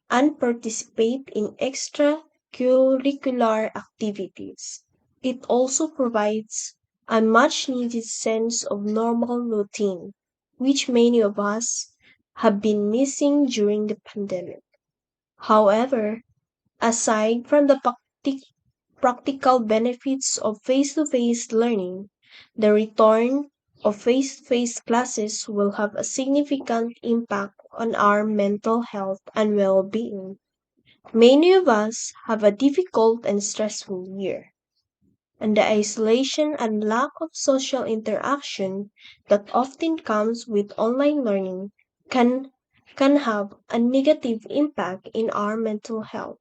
and participate in extracurricular activities. It also provides a much needed sense of normal routine, which many of us have been missing during the pandemic. However, aside from the practical benefits of face to face learning, the return of face to face classes will have a significant impact on our mental health and well being. Many of us have a difficult and stressful year, and the isolation and lack of social interaction that often comes with online learning can, can have a negative impact in our mental health.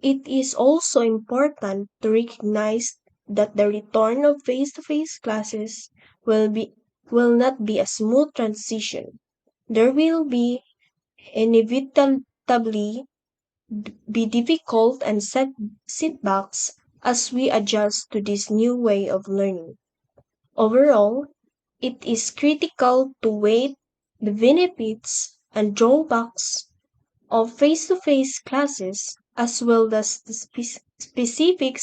It is also important to recognize that the return of face-to-face classes will be will not be a smooth transition. There will be inevitably be difficult and setbacks as we adjust to this new way of learning. Overall, it is critical to weigh the benefits and drawbacks of face-to-face classes as well as the specific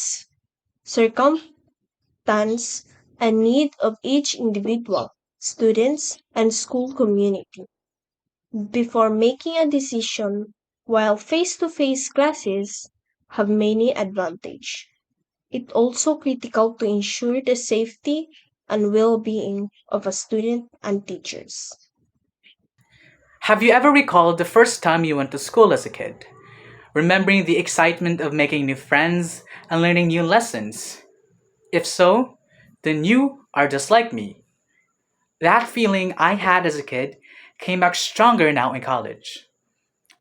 circumstance and need of each individual, students, and school community. Before making a decision, while face-to-face classes have many advantages, it's also critical to ensure the safety and well-being of a student and teachers. Have you ever recalled the first time you went to school as a kid? Remembering the excitement of making new friends and learning new lessons? If so, then you are just like me. That feeling I had as a kid came back stronger now in college.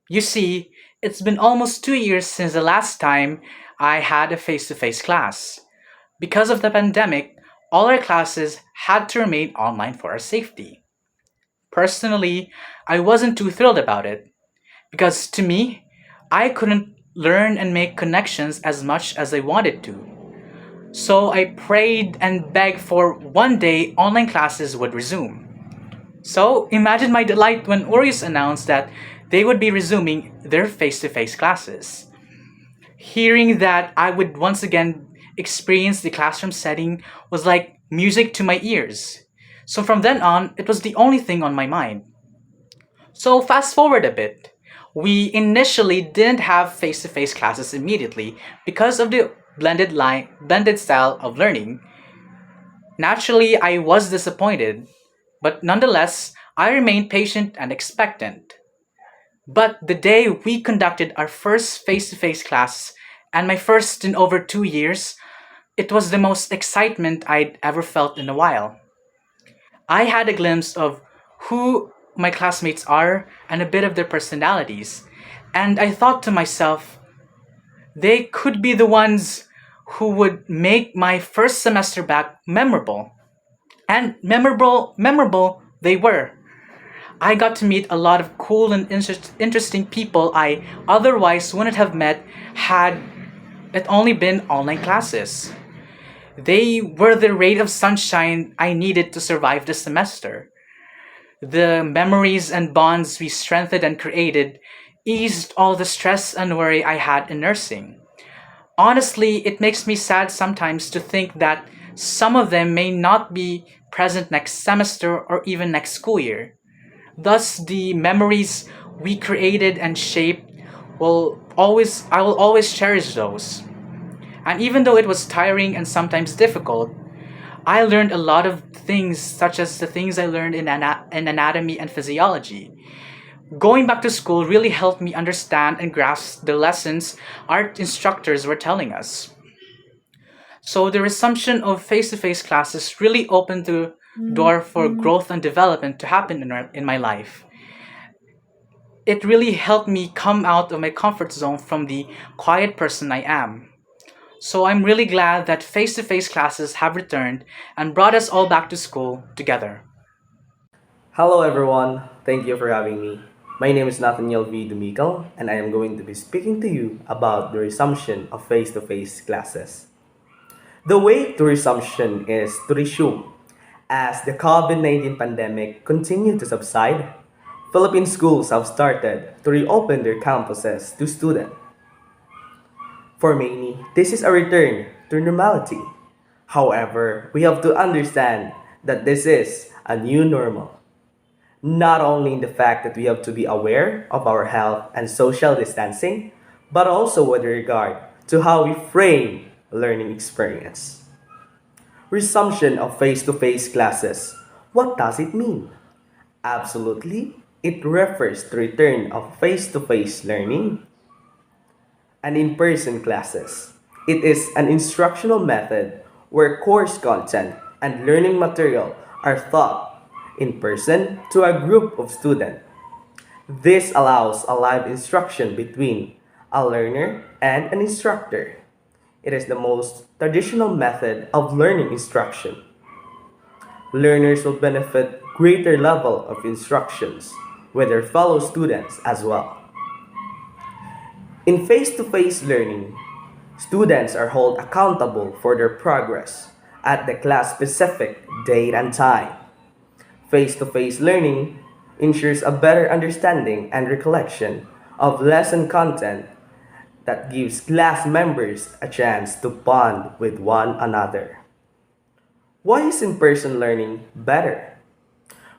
You see, it's been almost 2 years since the last time I had a face-to-face class. Because of the pandemic, all our classes had to remain online for our safety. Personally, I wasn't too thrilled about it, because to me, I couldn't learn and make connections as much as I wanted to. So I prayed and begged for one day online classes would resume. So imagine my delight when Orius announced that they would be resuming their face-to-face classes. Hearing that I would once again experience the classroom setting was like music to my ears. So from then on, it was the only thing on my mind. So fast forward a bit. We initially didn't have face-to-face classes immediately because of the blended style of learning. Naturally, I was disappointed, but nonetheless, I remained patient and expectant. But the day we conducted our first face-to-face class, and my first in over 2 years, it was the most excitement I'd ever felt in a while. I had a glimpse of who my classmates are and a bit of their personalities, and I thought to myself, they could be the ones who would make my first semester back memorable. And memorable they were. I got to meet a lot of cool and interesting people I otherwise wouldn't have met had it only been online classes. They were the ray of sunshine I needed to survive the semester. The memories and bonds we strengthened and created eased all the stress and worry I had in nursing. Honestly, it makes me sad sometimes to think that some of them may not be present next semester or even next school year. Thus, the memories we created and shaped I will always cherish those. And even though it was tiring and sometimes difficult, I learned a lot of things, such as the things I learned in anatomy and physiology. Going back to school really helped me understand and grasp the lessons our instructors were telling us. So the resumption of face-to-face classes really opened the door for growth and development to happen in my life. It really helped me come out of my comfort zone from the quiet person I am. So I'm really glad that face-to-face classes have returned and brought us all back to school together. Hello everyone, thank you for having me. My name is Nathaniel V. Dumical and I am going to be speaking to you about the resumption of face-to-face classes. The way to resumption is to resume. As the COVID-19 pandemic continued to subside, Philippine schools have started to reopen their campuses to students. For many, this is a return to normality. However, we have to understand that this is a new normal. Not only in the fact that we have to be aware of our health and social distancing, but also with regard to how we frame learning experience. Resumption of face-to-face classes. What does it mean? Absolutely, it refers to return of face-to-face learning and in-person classes. It is an instructional method where course content and learning material are taught in person to a group of students. This allows a live instruction between a learner, and an instructor. It is the most traditional method of learning instruction. Learners will benefit greater level of instructions with their fellow students as well. In face-to-face learning, students are held accountable for their progress at the class-specific date and time. Face-to-face learning ensures a better understanding and recollection of lesson content that gives class members a chance to bond with one another. Why is in-person learning better?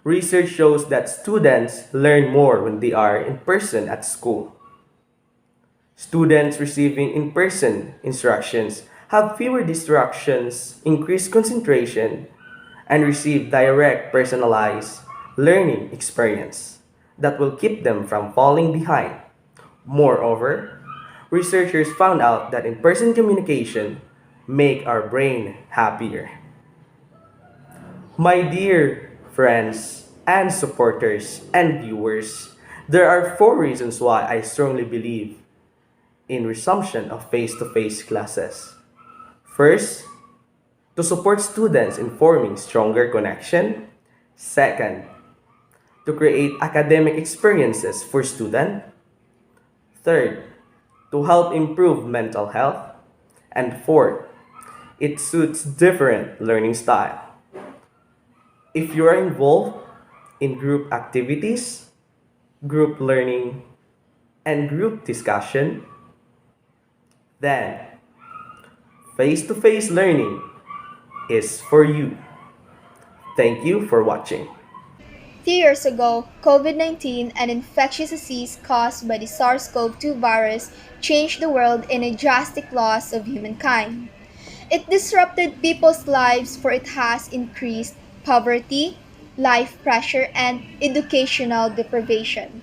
Research shows that students learn more when they are in person at school. Students receiving in-person instructions have fewer distractions, increased concentration, and receive direct personalized learning experience that will keep them from falling behind. Moreover, researchers found out that in-person communication make our brain happier. My dear friends and supporters and viewers, there are 4 reasons why I strongly believe in resumption of face-to-face classes. First, to support students in forming stronger connection. Second, to create academic experiences for students. Third, to help improve mental health. And fourth, it suits different learning style. If you are involved in group activities, group learning, and group discussion, then face-to-face learning is for you. Thank you for watching. 2 years ago, COVID-19, an infectious disease caused by the SARS-CoV-2 virus, changed the world in a drastic loss of humankind. It disrupted people's lives, for it has increased poverty, life pressure, and educational deprivation.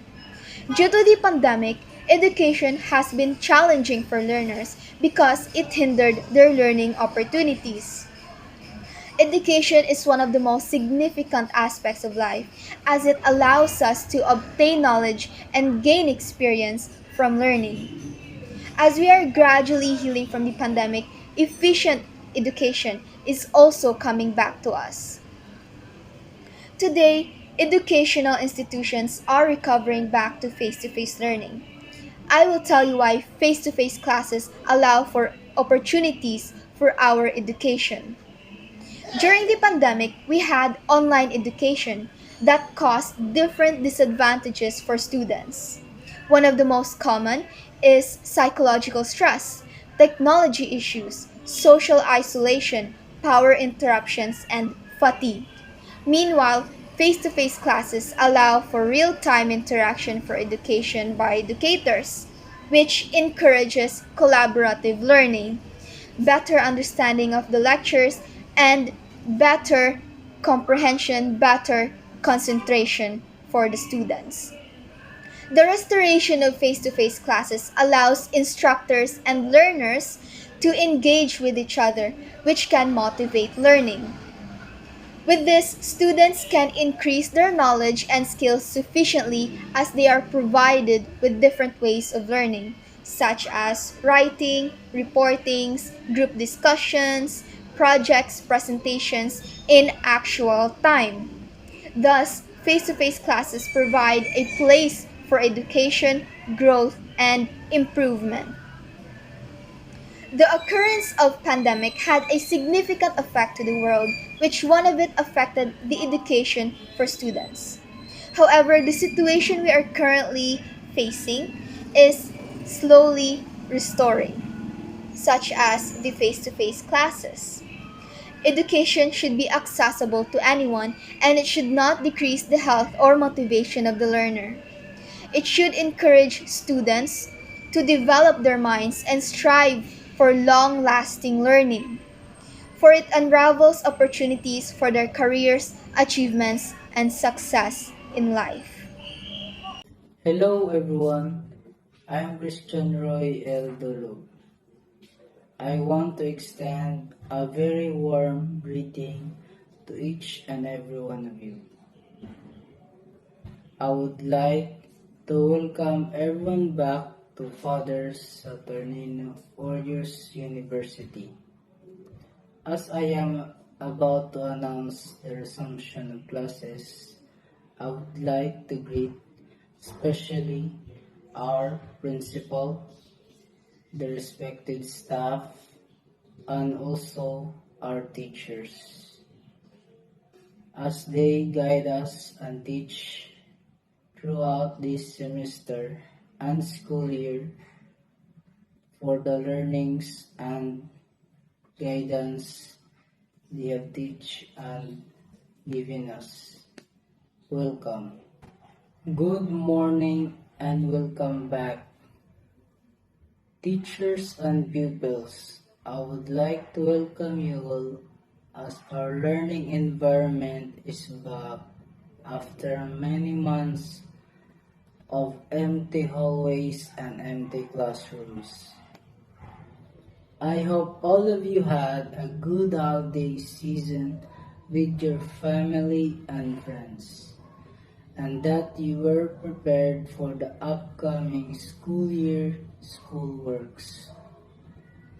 Due to the pandemic, education has been challenging for learners because it hindered their learning opportunities. Education is one of the most significant aspects of life, as it allows us to obtain knowledge and gain experience from learning. As we are gradually healing from the pandemic, efficient education is also coming back to us. Today, educational institutions are recovering back to face-to-face learning. I will tell you why face-to-face classes allow for opportunities for our education. During the pandemic, we had online education that caused different disadvantages for students. One of the most common is psychological stress, technology issues, social isolation, power interruptions, and fatigue. Meanwhile, face-to-face classes allow for real-time interaction for education by educators, which encourages collaborative learning, better understanding of the lectures, and better comprehension, better concentration for the students. The restoration of face-to-face classes allows instructors and learners to engage with each other, which can motivate learning. With this, students can increase their knowledge and skills sufficiently as they are provided with different ways of learning, such as writing, reportings, group discussions, projects, presentations in actual time. Thus, face-to-face classes provide a place for education, growth, and improvement. The occurrence of pandemic had a significant effect to the world, which one of it affected the education for students. However, the situation we are currently facing is slowly restoring, such as the face-to-face classes. Education should be accessible to anyone, and it should not decrease the health or motivation of the learner. It should encourage students to develop their minds and strive for long-lasting learning, for it unravels opportunities for their careers, achievements, and success in life. Hello everyone, I'm Christian Roy L. Dolo. I want to extend a very warm greeting to each and every one of you. I would like to welcome everyone back to Father Saturnino Orius University. As I am about to announce the resumption of classes, I would like to greet especially our principal, the respected staff, and also our teachers, as they guide us and teach throughout this semester and school year for the learnings and guidance they have teach and given us. Welcome. Good morning and welcome back. Teachers and pupils, I would like to welcome you all as our learning environment is back after many months of empty hallways and empty classrooms. I hope all of you had a good holiday season with your family and friends, and that you were prepared for the upcoming school year schoolworks.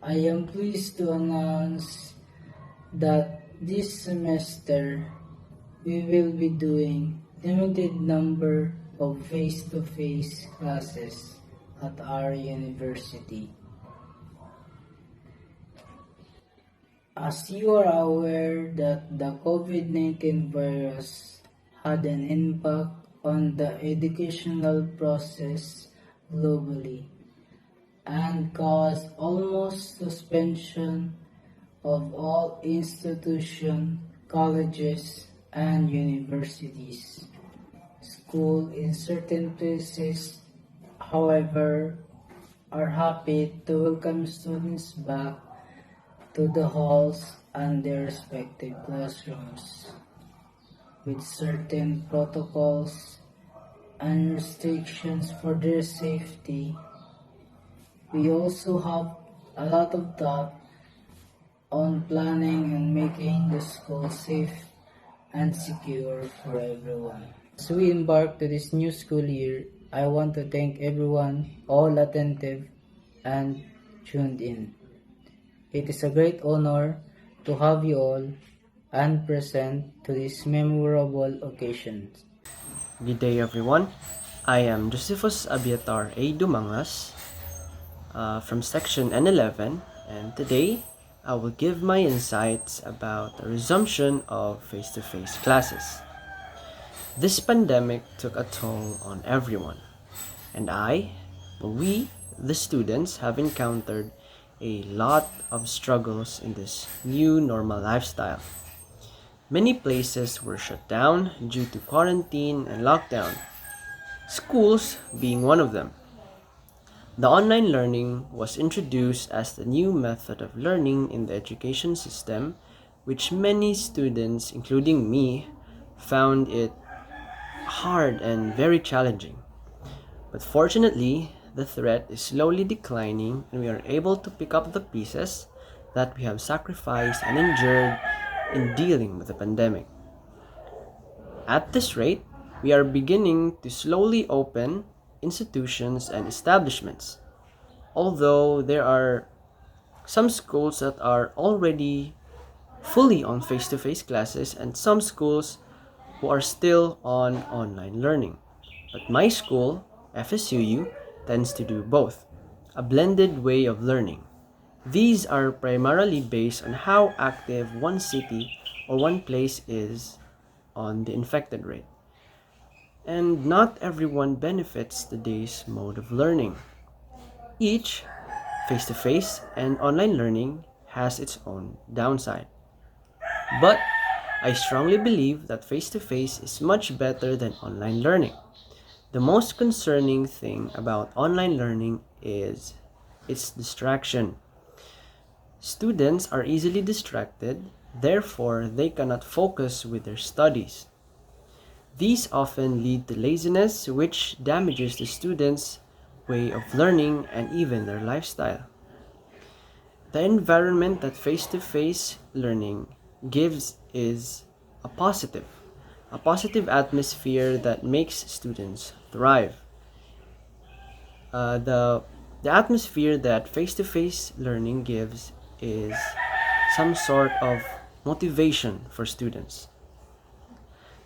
I am pleased to announce that this semester we will be doing limited number of face-to-face classes at our university. As you are aware that the COVID-19 virus had an impact on the educational process globally and caused almost suspension of all institutions, colleges, and universities. School in certain places, however, are happy to welcome students back to the halls and their respective classrooms with certain protocols and restrictions for their safety. We also have a lot of thought on planning and making the school safe and secure for everyone. As we embark to this new school year, I want to thank everyone, all attentive and tuned in. It is a great honor to have you all and present to this memorable occasion. Good day, everyone. I am Josephus Abiatar A. Dumangas from Section N11, and today I will give my insights about the resumption of face-to-face classes. This pandemic took a toll on everyone, and we, the students, have encountered a lot of struggles in this new normal lifestyle. Many places were shut down due to quarantine and lockdown, schools being one of them. The online learning was introduced as the new method of learning in the education system, which many students, including me, found it hard and very challenging. But fortunately, the threat is slowly declining and we are able to pick up the pieces that we have sacrificed and endured in dealing with the pandemic. At this rate, we are beginning to slowly open institutions and establishments, although there are some schools that are already fully on face-to-face classes and some schools who are still on online learning. But my school, FSUU, tends to do both, a blended way of learning. These are primarily based on how active one city or one place is on the infected rate. And not everyone benefits today's mode of learning. Each face-to-face and online learning has its own downside. But I strongly believe that face-to-face is much better than online learning. The most concerning thing about online learning is its distraction. Students are easily distracted, therefore they cannot focus with their studies. These often lead to laziness, which damages the students' way of learning and even their lifestyle. The environment that face-to-face learning gives is a positive atmosphere that makes students thrive. The atmosphere that face-to-face learning gives is some sort of motivation for students.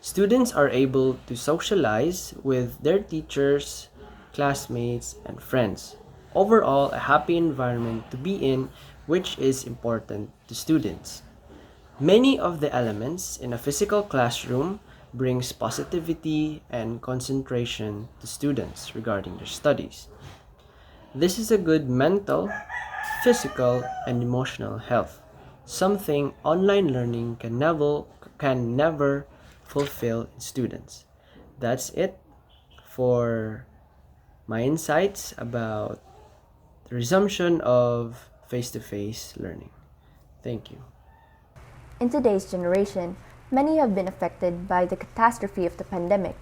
Students are able to socialize with their teachers, classmates, and friends. Overall, a happy environment to be in, which is important to students. Many of the elements in a physical classroom brings positivity and concentration to students regarding their studies. This is a good mental, physical, and emotional health, something online learning can never fulfill in students. That's it for my insights about the resumption of face-to-face learning. Thank you. In today's generation, many have been affected by the catastrophe of the pandemic,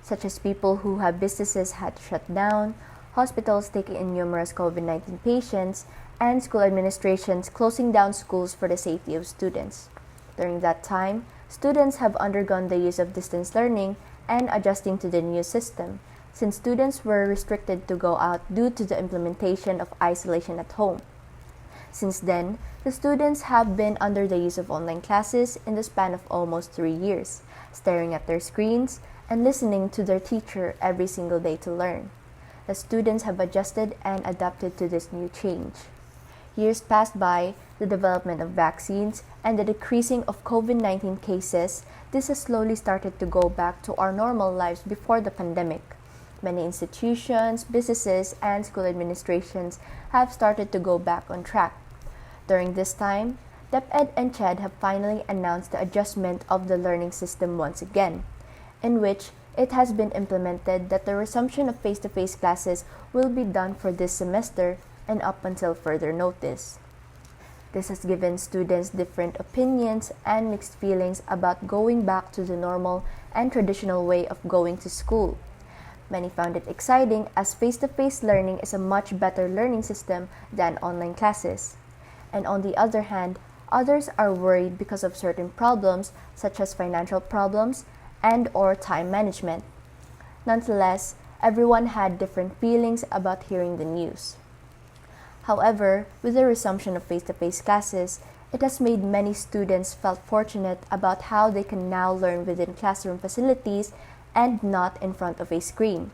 such as people who have businesses had to shut down, hospitals taking in numerous COVID-19 patients, and school administrations closing down schools for the safety of students. During that time, students have undergone the use of distance learning and adjusting to the new system, since students were restricted to go out due to the implementation of isolation at home. Since then, the students have been under the use of online classes in the span of almost 3 years, staring at their screens and listening to their teacher every single day to learn. The students have adjusted and adapted to this new change. Years passed by, the development of vaccines, and the decreasing of COVID-19 cases, this has slowly started to go back to our normal lives before the pandemic. Many institutions, businesses, and school administrations have started to go back on track. During this time, DepEd and CHED have finally announced the adjustment of the learning system once again, in which it has been implemented that the resumption of face-to-face classes will be done for this semester and up until further notice. This has given students different opinions and mixed feelings about going back to the normal and traditional way of going to school. Many found it exciting as face-to-face learning is a much better learning system than online classes. And on the other hand, others are worried because of certain problems such as financial problems and or time management. Nonetheless, everyone had different feelings about hearing the news. However, with the resumption of face-to-face classes, it has made many students felt fortunate about how they can now learn within classroom facilities and not in front of a screen.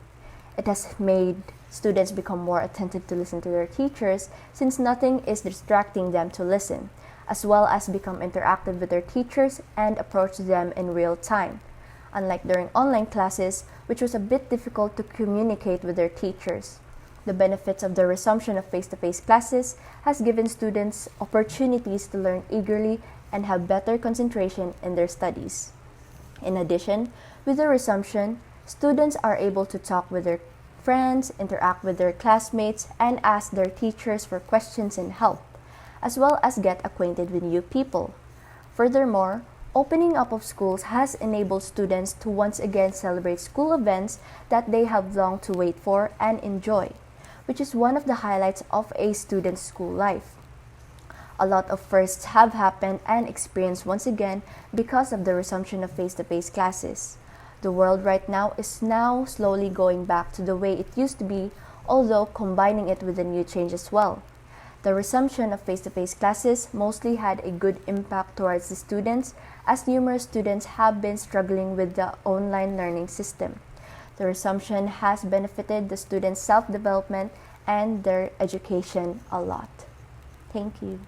It has made students become more attentive to listen to their teachers since nothing is distracting them to listen, as well as become interactive with their teachers and approach them in real time, unlike during online classes, which was a bit difficult to communicate with their teachers. The benefits of the resumption of face-to-face classes has given students opportunities to learn eagerly and have better concentration in their studies. In addition, with the resumption, students are able to talk with their friends, interact with their classmates, and ask their teachers for questions and help, as well as get acquainted with new people. Furthermore, opening up of schools has enabled students to once again celebrate school events that they have longed to wait for and enjoy, which is one of the highlights of a student's school life. A lot of firsts have happened and experienced once again because of the resumption of face-to-face classes. The world right now is now slowly going back to the way it used to be, although combining it with a new change as well. The resumption of face-to-face classes mostly had a good impact towards the students, as numerous students have been struggling with the online learning system. The resumption has benefited the students' self-development and their education a lot. Thank you.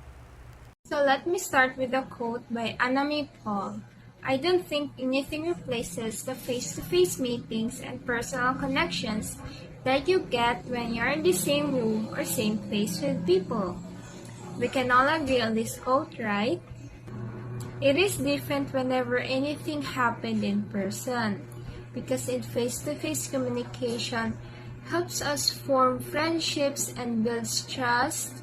So let me start with a quote by Anami Paul. I don't think anything replaces the face-to-face meetings and personal connections that you get when you're in the same room or same place with people. We can all agree on this quote, right? It is different whenever anything happened in person, because in face-to-face communication helps us form friendships and builds trust,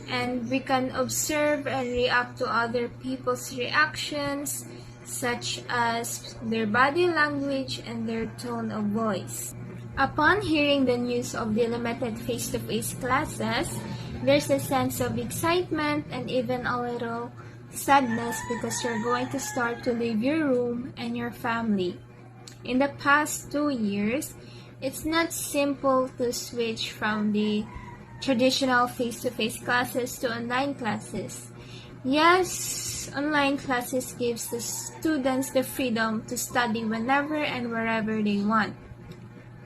and we can observe and react to other people's reactions, such as their body language and their tone of voice. Upon hearing the news of the limited face-to-face classes, there's a sense of excitement and even a little sadness because you're going to start to leave your room and your family. In the past 2 years, It's not simple to switch from the traditional face-to-face classes to online classes. Yes, online classes gives the students the freedom to study whenever and wherever they want.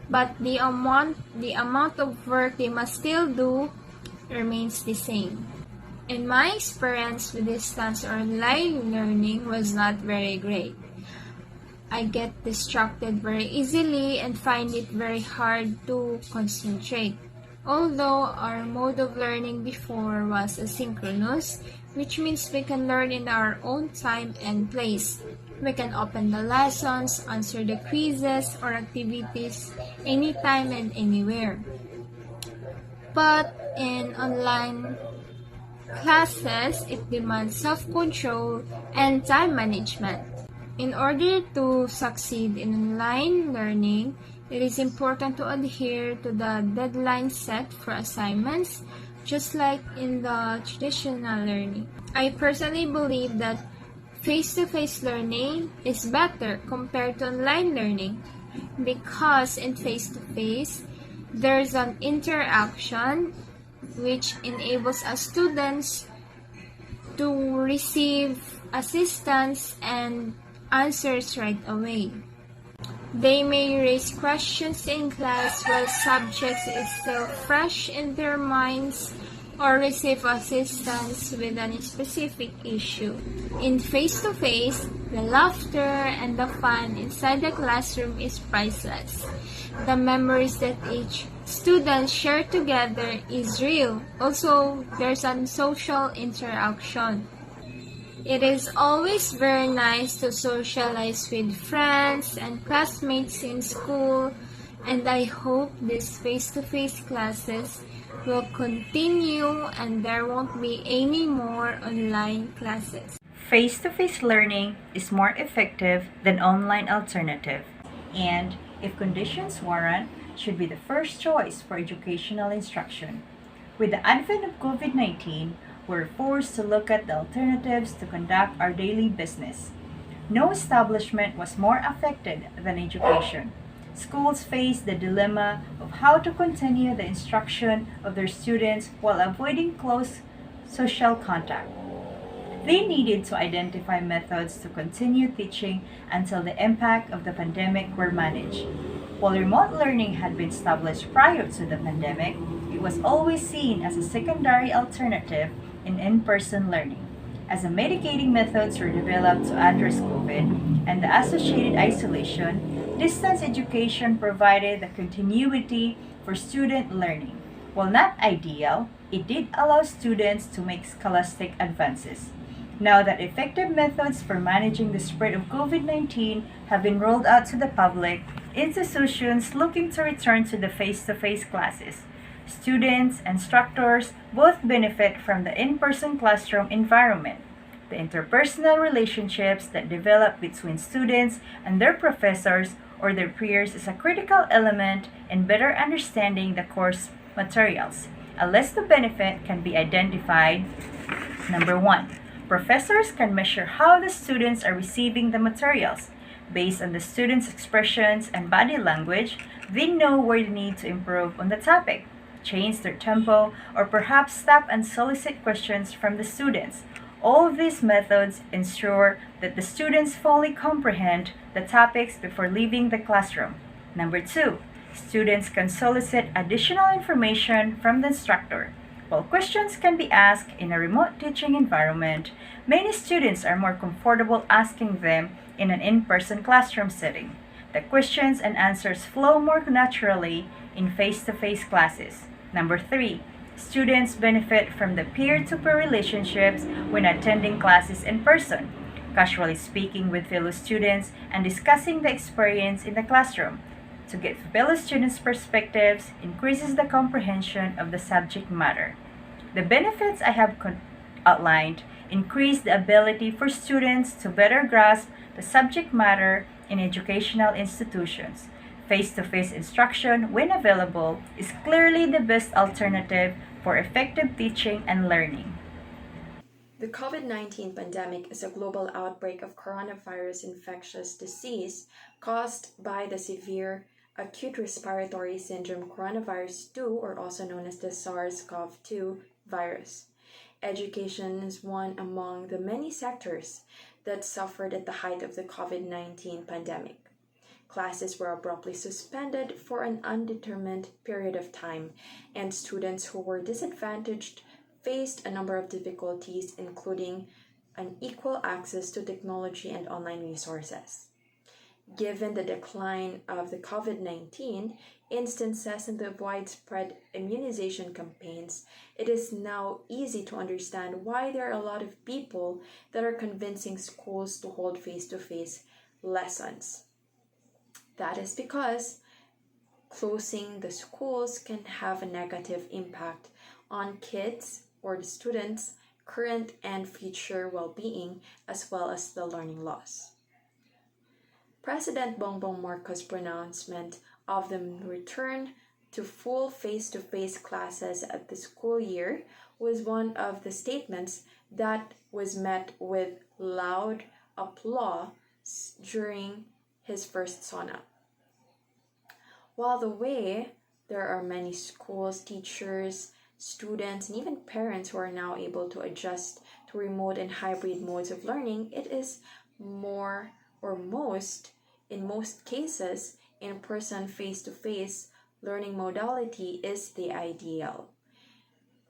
But the amount of work they must still do remains the same. In my experience with distance or online learning was not very great. I get distracted very easily and find it very hard to concentrate. Although our mode of learning before was asynchronous, which means we can learn in our own time and place. We can open the lessons, answer the quizzes or activities anytime and anywhere. But in online classes, it demands self-control and time management. In order to succeed in online learning, it is important to adhere to the deadline set for assignments, just like in the traditional learning. I personally believe that face-to-face learning is better compared to online learning because in face-to-face, there's an interaction which enables us students to receive assistance and answers right away. They may raise questions in class while subjects is still fresh in their minds or receive assistance with a specific issue. In face-to-face, the laughter and the fun inside the classroom is priceless. The memories that each student share together is real. Also, there's a social interaction. It is always very nice to socialize with friends and classmates in school, and I hope these face-to-face classes will continue and there won't be any more online classes. Face-to-face learning is more effective than online alternative, and if conditions warrant, should be the first choice for educational instruction. With the advent of COVID-19, we're forced to look at the alternatives to conduct our daily business. No establishment was more affected than education. Schools face the dilemma of how to continue the instruction of their students while avoiding close social contact. They needed to identify methods to continue teaching until the impact of the pandemic were managed. While remote learning had been established prior to the pandemic, it was always seen as a secondary alternative in-person learning. As the mitigating methods were developed to address COVID and the associated isolation, distance education provided the continuity for student learning. While not ideal, it did allow students to make scholastic advances. Now that effective methods for managing the spread of COVID-19 have been rolled out to the public, institutions looking to return to the face-to-face classes. Students and instructors both benefit from the in-person classroom environment. The interpersonal relationships that develop between students and their professors or their peers is a critical element in better understanding the course materials. A list of benefit can be identified. Number 1. Professors can measure how the students are receiving the materials. Based on the students' expressions and body language, they know where they need to improve on the topic, change their tempo, or perhaps stop and solicit questions from the students. All of these methods ensure that the students fully comprehend the topics before leaving the classroom. Number 2, students can solicit additional information from the instructor. While questions can be asked in a remote teaching environment, many students are more comfortable asking them in an in-person classroom setting. The questions and answers flow more naturally in face-to-face classes. Number 3, students benefit from the peer-to-peer relationships when attending classes in person, casually speaking with fellow students and discussing the experience in the classroom. To get fellow students' perspectives increases the comprehension of the subject matter. The benefits I have outlined increase the ability for students to better grasp the subject matter in educational institutions. Face-to-face instruction, when available, is clearly the best alternative for effective teaching and learning. The COVID-19 pandemic is a global outbreak of coronavirus infectious disease caused by the severe acute respiratory syndrome coronavirus 2, or also known as the SARS-CoV-2 virus. Education is one among the many sectors that suffered at the height of the COVID-19 pandemic. Classes were abruptly suspended for an undetermined period of time, and students who were disadvantaged faced a number of difficulties, including unequal access to technology and online resources. Given the decline of the COVID-19 instances and the widespread immunization campaigns, it is now easy to understand why there are a lot of people that are convincing schools to hold face-to-face lessons. That is because closing the schools can have a negative impact on kids or the students' current and future well-being, as well as the learning loss. President Bongbong Marcos' pronouncement of the return to full face-to-face classes at the school year was one of the statements that was met with loud applause during his first SONA. While the way there are many schools, teachers, students, and even parents who are now able to adjust to remote and hybrid modes of learning, it is in most cases, in-person face-to-face learning modality is the ideal.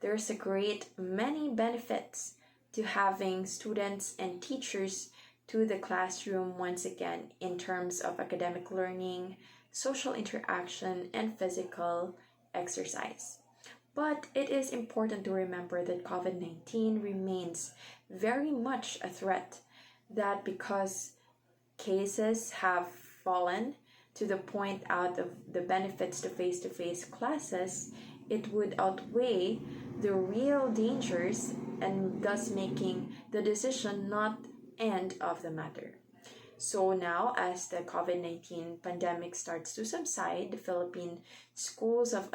There's a great many benefits to having students and teachers to the classroom once again in terms of academic learning, social interaction, and physical exercise. But it is important to remember that COVID-19 remains very much a threat, that because cases have fallen to the point out of the benefits to face-to-face classes, it would outweigh the real dangers, and thus making the decision not end of the matter. So now, as the COVID-19 pandemic starts to subside, the Philippine schools have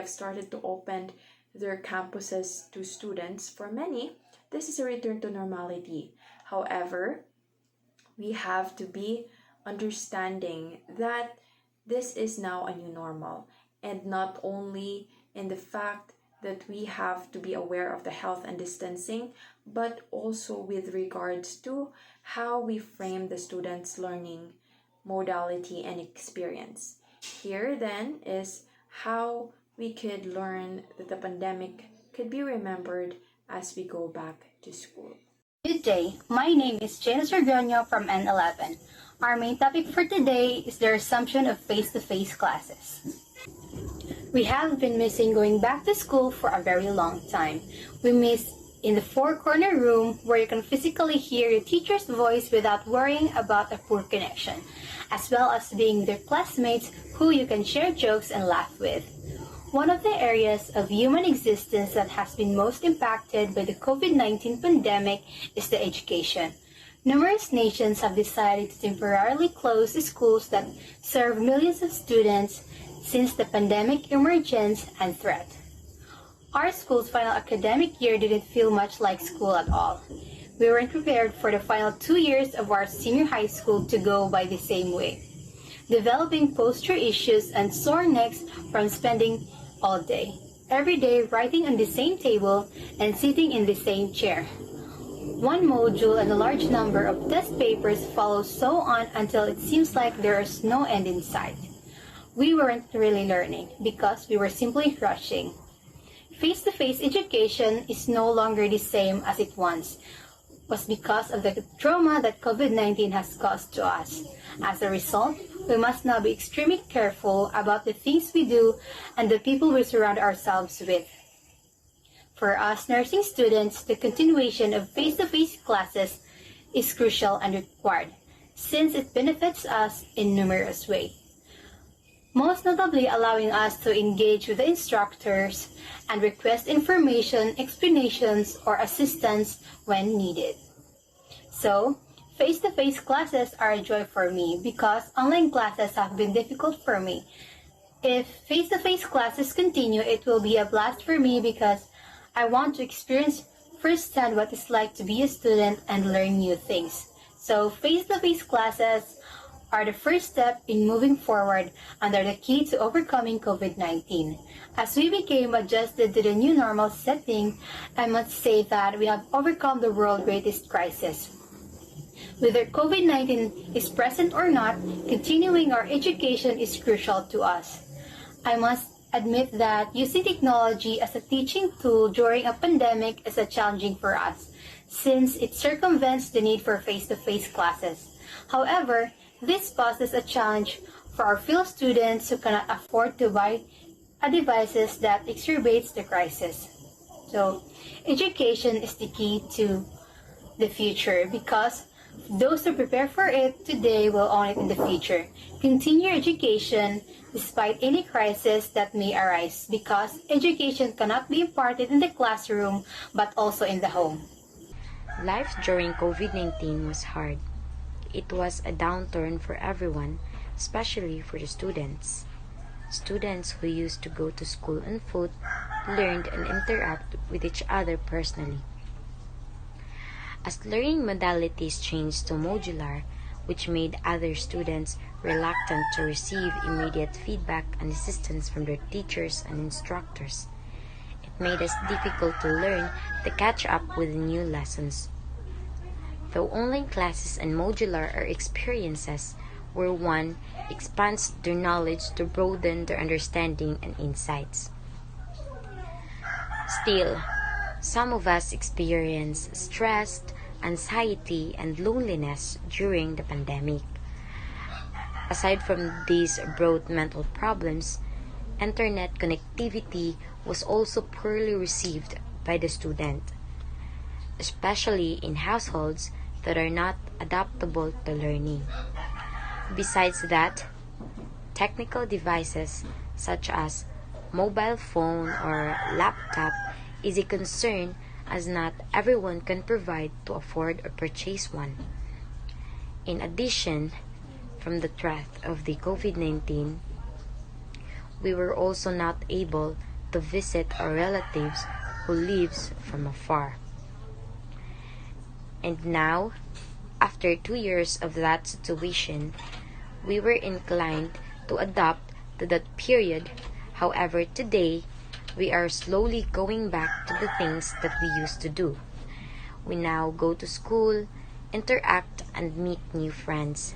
started to open their campuses to students. For many, this is a return to normality. However, we have to be understanding that this is now a new normal, and not only in the fact that we have to be aware of the health and distancing, but also with regards to how we frame the students' learning modality and experience. Here then is how we could learn that the pandemic could be remembered as we go back to school. Good day, my name is Jenna Sorgonio from N11. Our main topic for today is the resumption of face-to-face classes. We have been missing going back to school for a very long time. We miss in the four-corner room where you can physically hear your teacher's voice without worrying about a poor connection, as well as being their classmates who you can share jokes and laugh with. One of the areas of human existence that has been most impacted by the COVID-19 pandemic is the education. Numerous nations have decided to temporarily close the schools that serve millions of students since the pandemic emergence and threat. Our school's final academic year didn't feel much like school at all. We weren't prepared for the final 2 years of our senior high school to go by the same way, developing posture issues and sore necks from spending all day, every day writing on the same table and sitting in the same chair. One module and a large number of test papers follow, so on until it seems like there is no end in sight. We weren't really learning because we were simply rushing. Face-to-face education is no longer the same as it once was because of the trauma that COVID-19 has caused to us. As a result, we must now be extremely careful about the things we do and the people we surround ourselves with. For us nursing students, the continuation of face-to-face classes is crucial and required, since it benefits us in numerous ways, most notably allowing us to engage with the instructors and request information, explanations, or assistance when needed. So, face-to-face classes are a joy for me because online classes have been difficult for me. If face-to-face classes continue, it will be a blast for me because I want to experience firsthand what it's like to be a student and learn new things. So face-to-face classes are the first step in moving forward and are the key to overcoming COVID-19. As we became adjusted to the new normal setting, I must say that we have overcome the world's greatest crisis. Whether COVID-19 is present or not, continuing our education is crucial to us. I must admit that using technology as a teaching tool during a pandemic is challenging for us, since it circumvents the need for face-to-face classes. However, this poses a challenge for our fellow students who cannot afford to buy devices that exacerbates the crisis. So, education is the key to the future because those who prepare for it today will own it in the future. Continue education despite any crisis that may arise because education cannot be imparted in the classroom but also in the home. Life during COVID-19 was hard. It was a downturn for everyone, especially for the students. Students who used to go to school on foot learned and interact with each other personally. As learning modalities changed to modular, which made other students reluctant to receive immediate feedback and assistance from their teachers and instructors, it made it difficult to learn to catch up with the new lessons. Though online classes and modular are experiences where one expands their knowledge to broaden their understanding and insights. Still, some of us experience stress, anxiety, and loneliness during the pandemic. Aside from these broad mental problems, internet connectivity was also poorly received by the student, especially in households that are not adaptable to learning. Besides that, technical devices such as mobile phone or laptop is a concern as not everyone can provide to afford or purchase one. In addition, from the threat of the COVID-19, we were also not able to visit our relatives who lives from afar. And now, after 2 years of that situation, we were inclined to adapt to that period. However, today, we are slowly going back to the things that we used to do. We now go to school, interact, and meet new friends.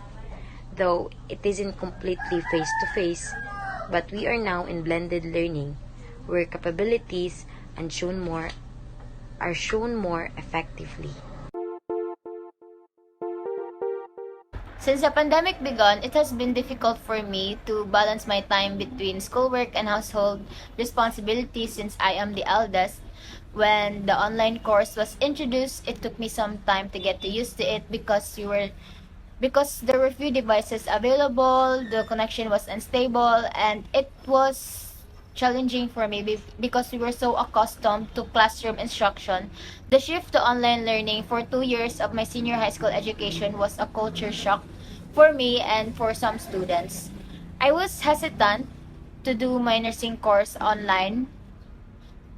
Though it isn't completely face-to-face, but we are now in blended learning, where capabilities are shown more effectively. Since the pandemic began, it has been difficult for me to balance my time between schoolwork and household responsibilities since I am the eldest. When the online course was introduced, it took me some time to get used to it because there were few devices available, the connection was unstable, and it was challenging for me because we were so accustomed to classroom instruction. The shift to online learning for 2 years of my senior high school education was a culture shock for me and for some students. I was hesitant to do my nursing course online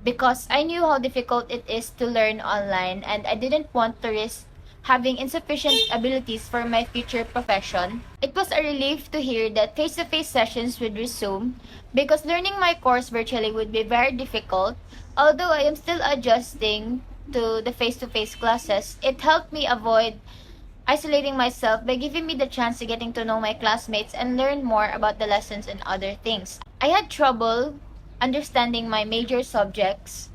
because I knew how difficult it is to learn online and I didn't want to risk having insufficient abilities for my future profession. It was a relief to hear that face-to-face sessions would resume because learning my course virtually would be very difficult. Although I am still adjusting to the face-to-face classes, it helped me avoid isolating myself by giving me the chance to getting to know my classmates and learn more about the lessons and other things. I had trouble understanding my major subjects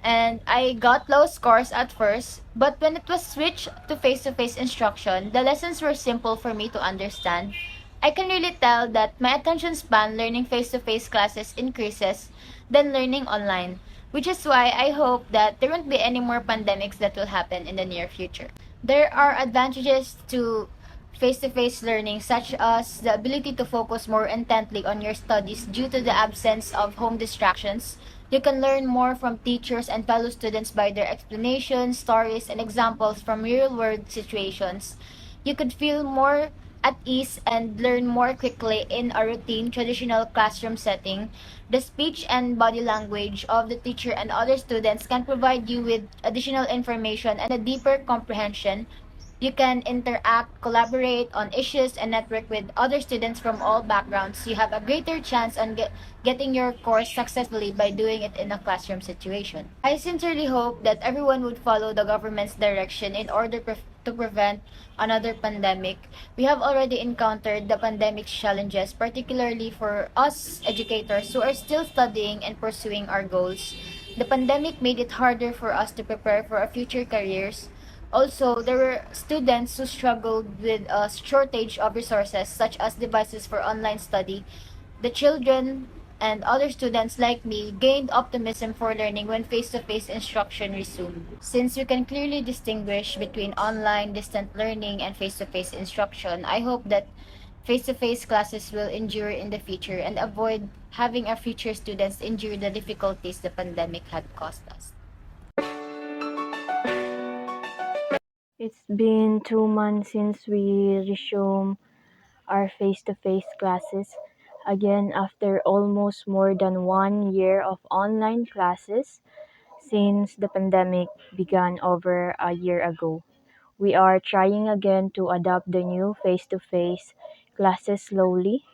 and I got low scores at first, but when it was switched to face-to-face instruction, the lessons were simple for me to understand. I can really tell that my attention span learning face-to-face classes increases than learning online, which is why I hope that there won't be any more pandemics that will happen in the near future. There are advantages to face-to-face learning such as the ability to focus more intently on your studies due to the absence of home distractions. You can learn more from teachers and fellow students by their explanations, stories, and examples from real-world situations. You could feel more at ease and learn more quickly in a routine, traditional classroom setting. The speech and body language of the teacher and other students can provide you with additional information and a deeper comprehension You can interact, collaborate on issues, and network with other students from all backgrounds. You have a greater chance on getting your course successfully by doing it in a classroom situation. I sincerely hope that everyone would follow the government's direction in order to prevent another pandemic. We have already encountered the pandemic's challenges, particularly for us educators who are still studying and pursuing our goals. The pandemic made it harder for us to prepare for our future careers. Also, there were students who struggled with a shortage of resources such as devices for online study. The children and other students like me gained optimism for learning when face-to-face instruction resumed. Since we can clearly distinguish between online, distant learning, and face-to-face instruction, I hope that face-to-face classes will endure in the future and avoid having our future students endure the difficulties the pandemic had caused us. It's been 2 months since we resumed our face-to-face classes. Again, after almost more than 1 year of online classes since the pandemic began over a year ago. We are trying again to adopt the new face-to-face classes slowly.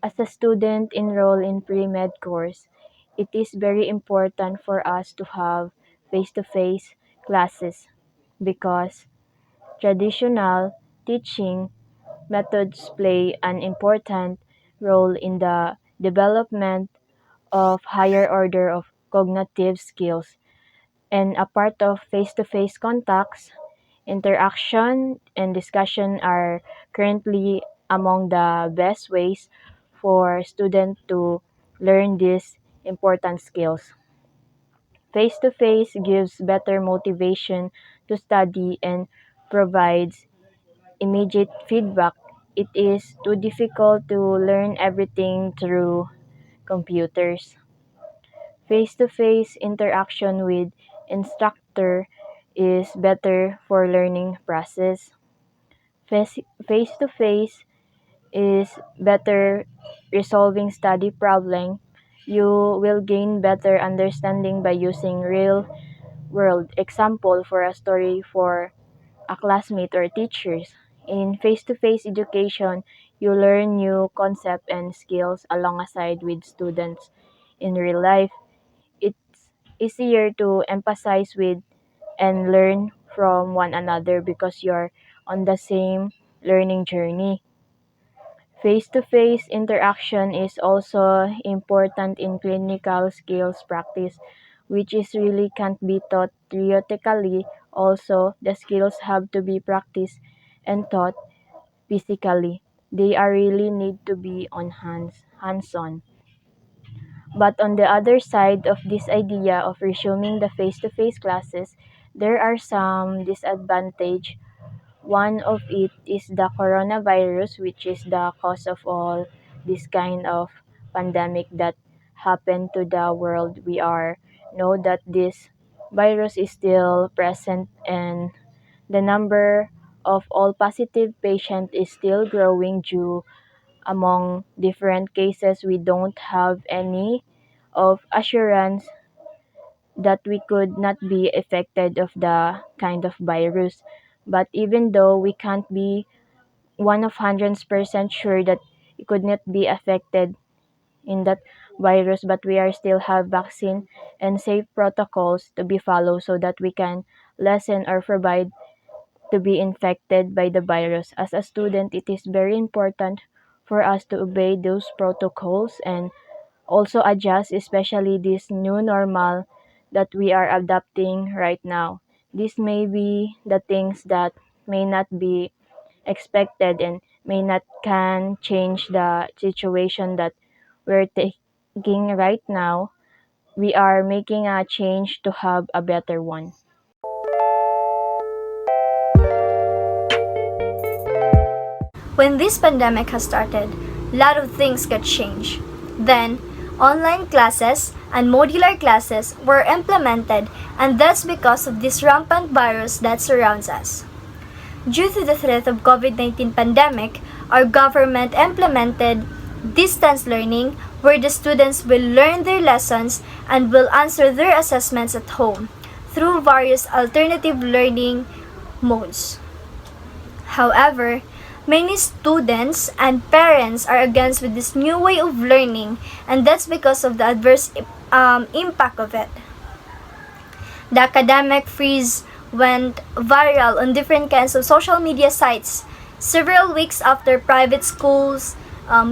As a student enrolled in pre-med course, it is very important for us to have face-to-face classes because traditional teaching methods play an important role in the development of higher order of cognitive skills, and a part of face-to-face contacts, interaction, and discussion are currently among the best ways for students to learn these important skills. Face-to-face gives better motivation to study and provides immediate feedback. It is too difficult to learn everything through computers. Face-to-face interaction with instructor is better for learning process. Face-to-face is better resolving study problem. You will gain better understanding by using real world example for a story for a classmate or teachers. In face-to-face education, you learn new concepts and skills alongside with students in real life. It's easier to emphasize with and learn from one another because you're on the same learning journey. Face-to-face interaction is also important in clinical skills practice, which is really can't be taught theoretically. Also, the skills have to be practiced and taught physically. They are really need to be on hands-on. But on the other side of this idea of resuming the face-to-face classes, there are some disadvantage. One of it is the coronavirus, which is the cause of all this kind of pandemic that happened to the world. We are know that this virus is still present and the number of all positive patients is still growing due among different cases. We don't have any of assurance that we could not be affected of the kind of virus. But even though we can't be 100% sure that it could not be affected in that virus, but we are still have vaccine and safe protocols to be followed so that we can lessen or provide to be infected by the virus. As a student, it is very important for us to obey those protocols and also adjust, especially this new normal that we are adopting right now. This may be the things that may not be expected and may not can change the situation that we're taking right now. We are making a change to have a better one. When this pandemic has started, a lot of things got changed. Then, online classes and modular classes were implemented, and that's because of this rampant virus that surrounds us. Due to the threat of COVID-19 pandemic, our government implemented distance learning where the students will learn their lessons and will answer their assessments at home through various alternative learning modes. However, many students and parents are against with this new way of learning, and that's because of the adverse impact of it. The academic freeze went viral on different kinds of social media sites several weeks after private schools,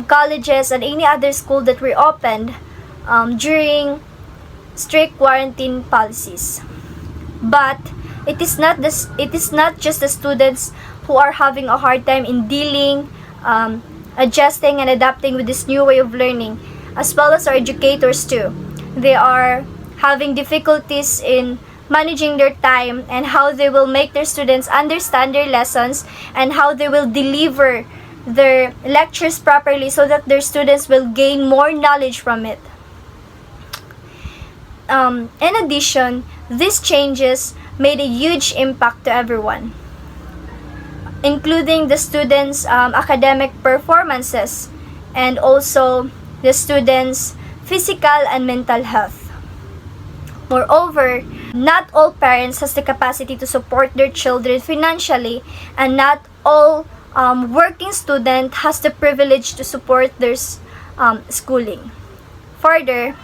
colleges, and any other school that reopened during strict quarantine policies. But it is not just the students who are having a hard time in dealing, adjusting, and adapting with this new way of learning, as well as our educators too. They are having difficulties in managing their time and how they will make their students understand their lessons and how they will deliver their lectures properly so that their students will gain more knowledge from it. In addition, these changes made a huge impact to everyone, including the students' academic performances and also the students' physical and mental health. Moreover, not all parents has the capacity to support their children financially, and not all working student has the privilege to support their schooling. Further,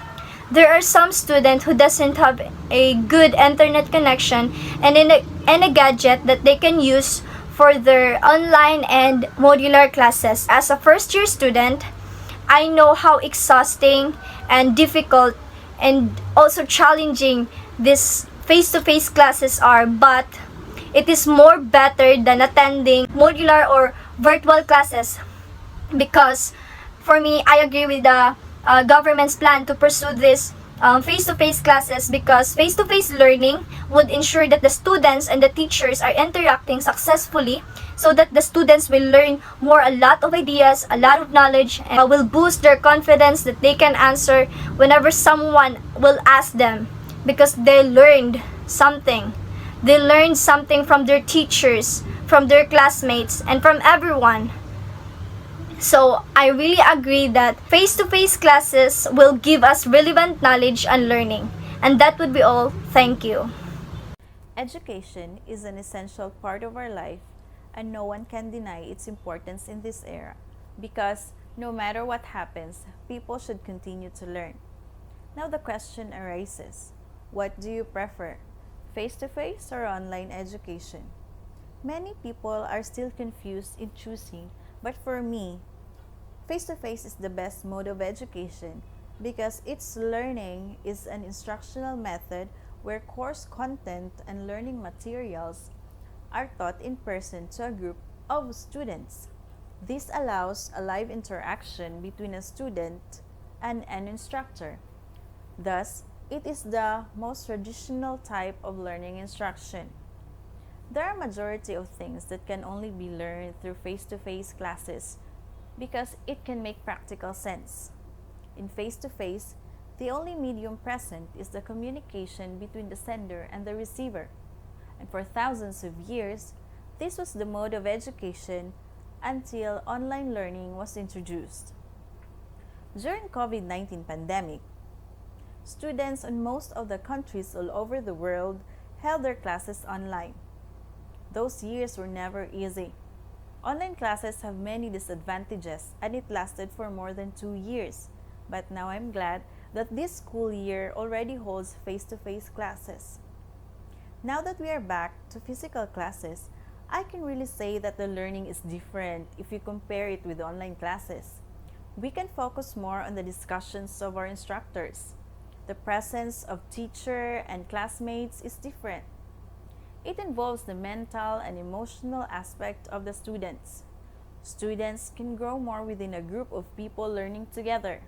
there are some students who doesn't have a good internet connection and a gadget that they can use for their online and modular classes. As a first-year student, I know how exhausting and difficult and also challenging these face-to-face classes are, but it is more better than attending modular or virtual classes, because for me, I agree with the government's plan to pursue this face-to-face classes, because face-to-face learning would ensure that the students and the teachers are interacting successfully, so that the students will learn a lot of ideas, a lot of knowledge, and will boost their confidence that they can answer whenever someone will ask them, because they learned something. They learned something from their teachers, from their classmates, and from everyone. So I really agree that face-to-face classes will give us relevant knowledge and learning. And that would be all. Thank you. Education is an essential part of our life, and no one can deny its importance in this era, because no matter what happens, people should continue to learn. Now the question arises, what do you prefer, face-to-face or online education? Many people are still confused in choosing, but for me, face-to-face is the best mode of education, because its learning is an instructional method where course content and learning materials are taught in person to a group of students. This allows a live interaction between a student and an instructor. Thus, it is the most traditional type of learning instruction. There are a majority of things that can only be learned through face-to-face classes because it can make practical sense. In face-to-face, the only medium present is the communication between the sender and the receiver. And for thousands of years, this was the mode of education until online learning was introduced. During COVID-19 pandemic, students in most of the countries all over the world held their classes online. Those years were never easy. Online classes have many disadvantages, and it lasted for more than 2 years. But now I'm glad that this school year already holds face-to-face classes. Now that we are back to physical classes, I can really say that the learning is different if you compare it with online classes. We can focus more on the discussions of our instructors. The presence of teacher and classmates is different. It involves the mental and emotional aspect of the students. Students can grow more within a group of people learning together.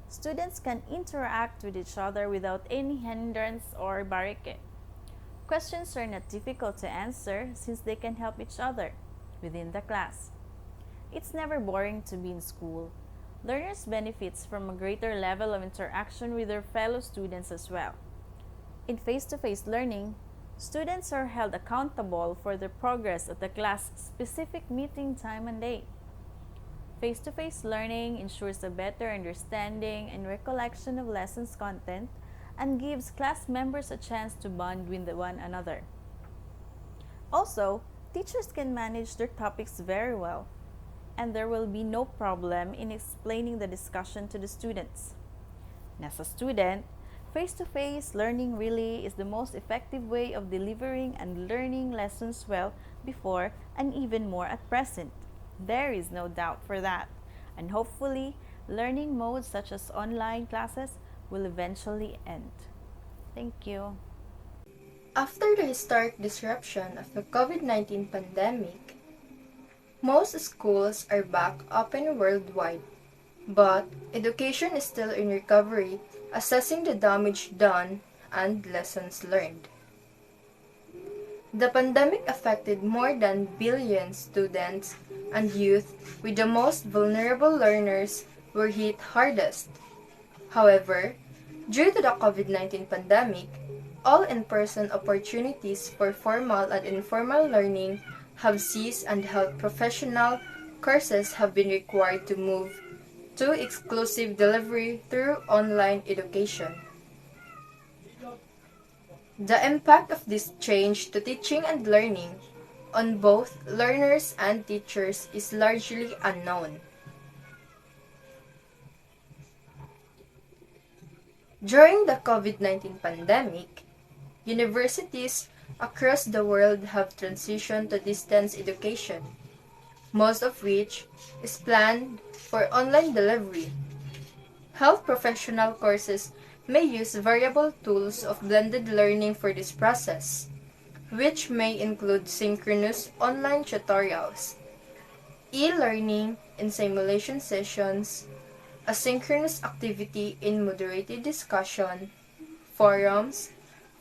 Students can interact with each other without any hindrance or barricade. Questions are not difficult to answer since they can help each other within the class. It's never boring to be in school. Learners benefits from a greater level of interaction with their fellow students as well. In face-to-face learning, students are held accountable for the progress of the class-specific meeting time and date. Face-to-face learning ensures a better understanding and recollection of lessons content and gives class members a chance to bond with one another. Also, Teachers can manage their topics very well, and there will be no problem in explaining the discussion to the students. And as a student, face-to-face learning really is the most effective way of delivering and learning lessons well before and even more at present. There is no doubt for that. And hopefully, learning modes such as online classes will eventually end. Thank you. After the historic disruption of the COVID-19 pandemic, most schools are back open worldwide, but education is still in recovery, assessing the damage done and lessons learned. The pandemic affected more than billion students and youth, with the most vulnerable learners were hit hardest. However, due to the COVID-19 pandemic, all in-person opportunities for formal and informal learning have ceased and health professional courses have been required to move to exclusive delivery through online education. The impact of this change to teaching and learning on both learners and teachers is largely unknown. During the COVID-19 pandemic, universities across the world have transitioned to distance education, most of which is planned for online delivery. Health professional courses may use variable tools of blended learning for this process, which may include synchronous online tutorials, e-learning in simulation sessions, asynchronous activity in moderated discussion, forums,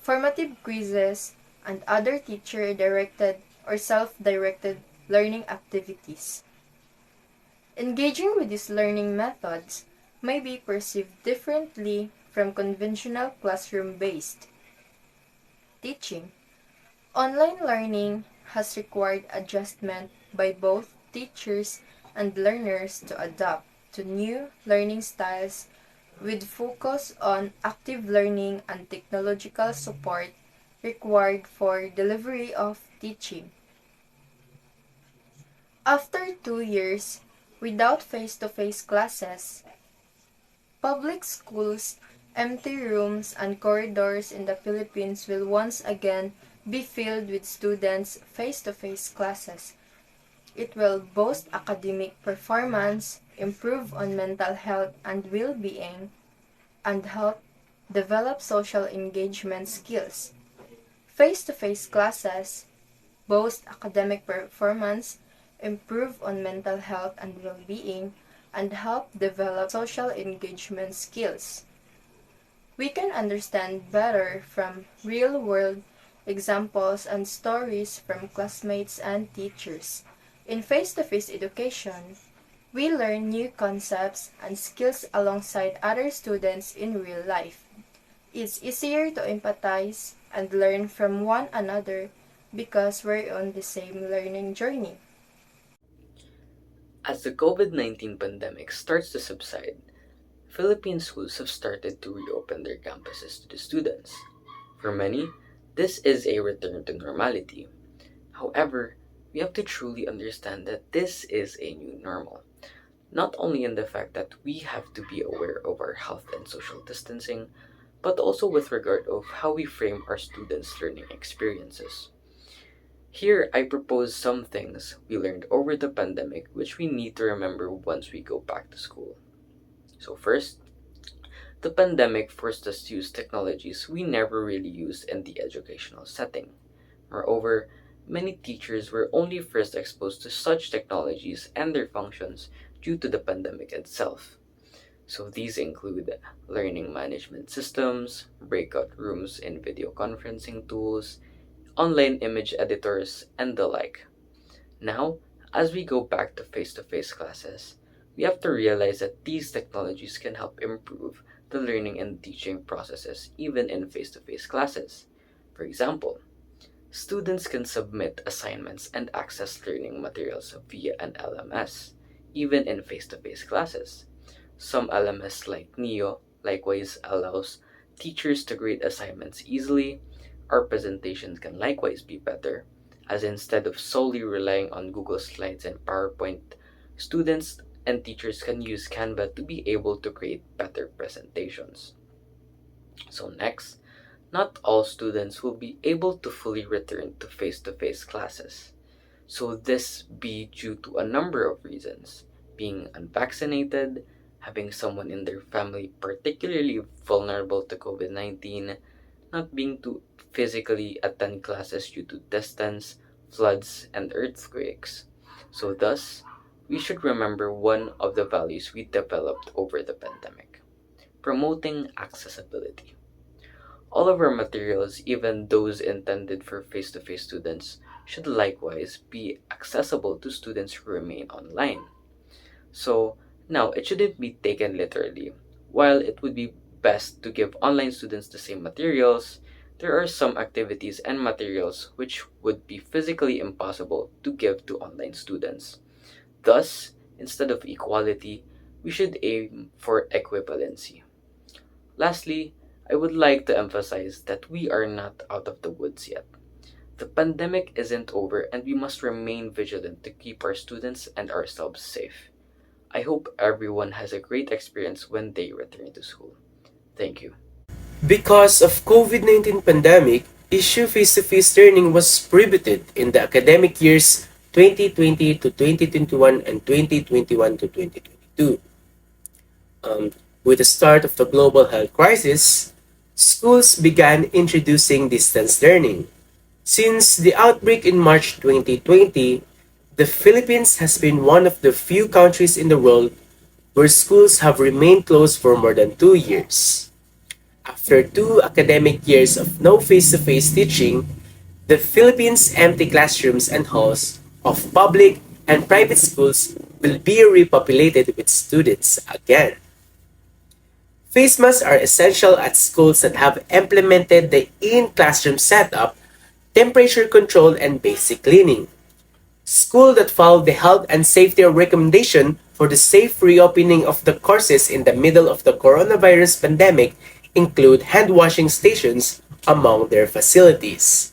formative quizzes, and other teacher-directed or self-directed learning activities. Engaging with these learning methods may be perceived differently from conventional classroom-based teaching. Online learning has required adjustment by both teachers and learners to adapt to new learning styles with focus on active learning and technological support required for delivery of teaching. After 2 years without face-to-face classes, public schools, empty rooms, and corridors in the Philippines will once again be filled with students' face-to-face classes. It will boost academic performance, improve on mental health and well-being, and help develop social engagement skills. Face-to-face classes boost academic performance, improve on mental health and well-being, and help develop social engagement skills. We can understand better from real-world examples and stories from classmates and teachers. In face-to-face education, we learn new concepts and skills alongside other students in real life. It's easier to empathize and learn from one another because we're on the same learning journey. As the COVID-19 pandemic starts to subside, Philippine schools have started to reopen their campuses to the students. For many, this is a return to normality. However, we have to truly understand that this is a new normal. Not only in the fact that we have to be aware of our health and social distancing, but also with regard of how we frame our students' learning experiences. Here, I propose some things we learned over the pandemic which we need to remember once we go back to school. So first, the pandemic forced us to use technologies we never really used in the educational setting. Moreover, many teachers were only first exposed to such technologies and their functions due to the pandemic itself. So these include learning management systems, breakout rooms and video conferencing tools, online image editors, and the like. Now, as we go back to face-to-face classes, we have to realize that these technologies can help improve the learning and teaching processes even in face-to-face classes. For example, students can submit assignments and access learning materials via an LMS, even in face-to-face classes. Some LMS like NEO likewise allows teachers to grade assignments easily. Our presentations can likewise be better, as instead of solely relying on Google Slides and PowerPoint, students and teachers can use Canva to be able to create better presentations. So next, not all students will be able to fully return to face-to-face classes. So this be due to a number of reasons, being unvaccinated, having someone in their family particularly vulnerable to COVID-19, not being to physically attend classes due to distance, floods, and earthquakes. So thus, we should remember one of the values we developed over the pandemic: promoting accessibility. All of our materials, even those intended for face-to-face students, should likewise be accessible to students who remain online. So now, it shouldn't be taken literally. While it would be best to give online students the same materials, there are some activities and materials which would be physically impossible to give to online students. Thus, instead of equality, we should aim for equivalency. Lastly, I would like to emphasize that we are not out of the woods yet. The pandemic isn't over, and we must remain vigilant to keep our students and ourselves safe. I hope everyone has a great experience when they return to school. Thank you. Because of COVID-19 pandemic, issue face-to-face learning was prohibited in the academic years 2020 to 2021 and 2021 to 2022. With the start of the global health crisis, schools began introducing distance learning. Since the outbreak in March 2020, the Philippines has been one of the few countries in the world where schools have remained closed for more than 2 years. After 2 academic years of no face-to-face teaching, the Philippines' empty classrooms and halls of public and private schools will be repopulated with students again. Face masks are essential at schools that have implemented the in-classroom setup, temperature control, and basic cleaning. Schools that follow the health and safety recommendation for the safe reopening of the courses in the middle of the coronavirus pandemic include hand-washing stations among their facilities.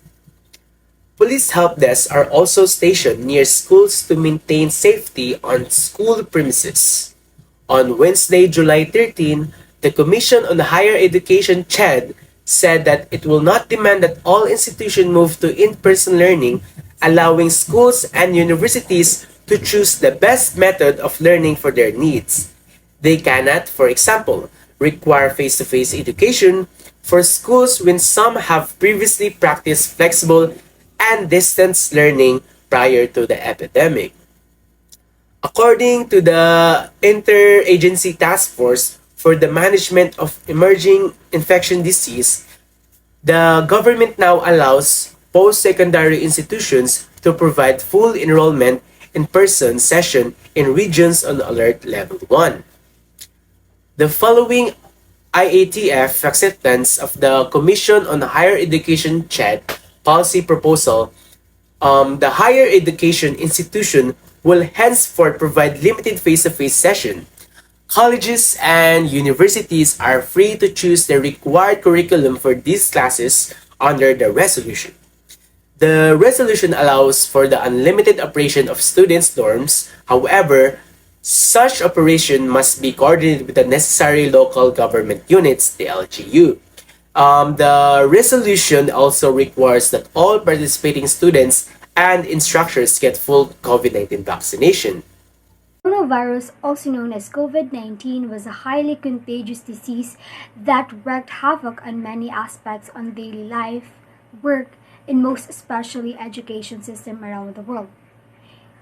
Police help desks are also stationed near schools to maintain safety on school premises. On Wednesday, July 13, the Commission on Higher Education (CHED) said that it will not demand that all institutions move to in-person learning, allowing schools and universities to choose the best method of learning for their needs. They cannot, for example, require face-to-face education for schools when some have previously practiced flexible and distance learning prior to the epidemic. According to the Interagency Task Force for the Management of Emerging Infection Disease, the government now allows post-secondary institutions to provide full enrollment in-person session in regions on Alert Level 1. The following IATF acceptance of the Commission on Higher Education (CHED) policy proposal, the higher education institution will henceforth provide limited face-to-face session. Colleges and universities are free to choose the required curriculum for these classes under the resolution. The resolution allows for the unlimited operation of students' dorms. However, such operation must be coordinated with the necessary local government units, the LGU. The resolution also requires that all participating students and instructors get full COVID-19 vaccination. Coronavirus, also known as COVID-19, was a highly contagious disease that wreaked havoc on many aspects on daily life, work, and most especially education system around the world.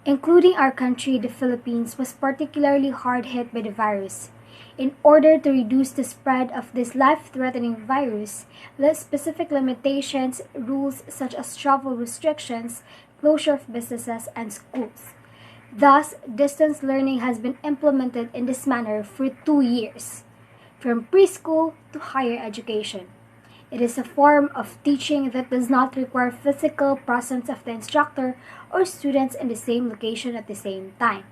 Including our country, the Philippines was particularly hard hit by the virus. In order to reduce the spread of this life-threatening virus, specific limitations, rules such as travel restrictions, closure of businesses and schools. Thus, distance learning has been implemented in this manner for 2 years, from preschool to higher education. It is a form of teaching that does not require physical presence of the instructor or students in the same location at the same time.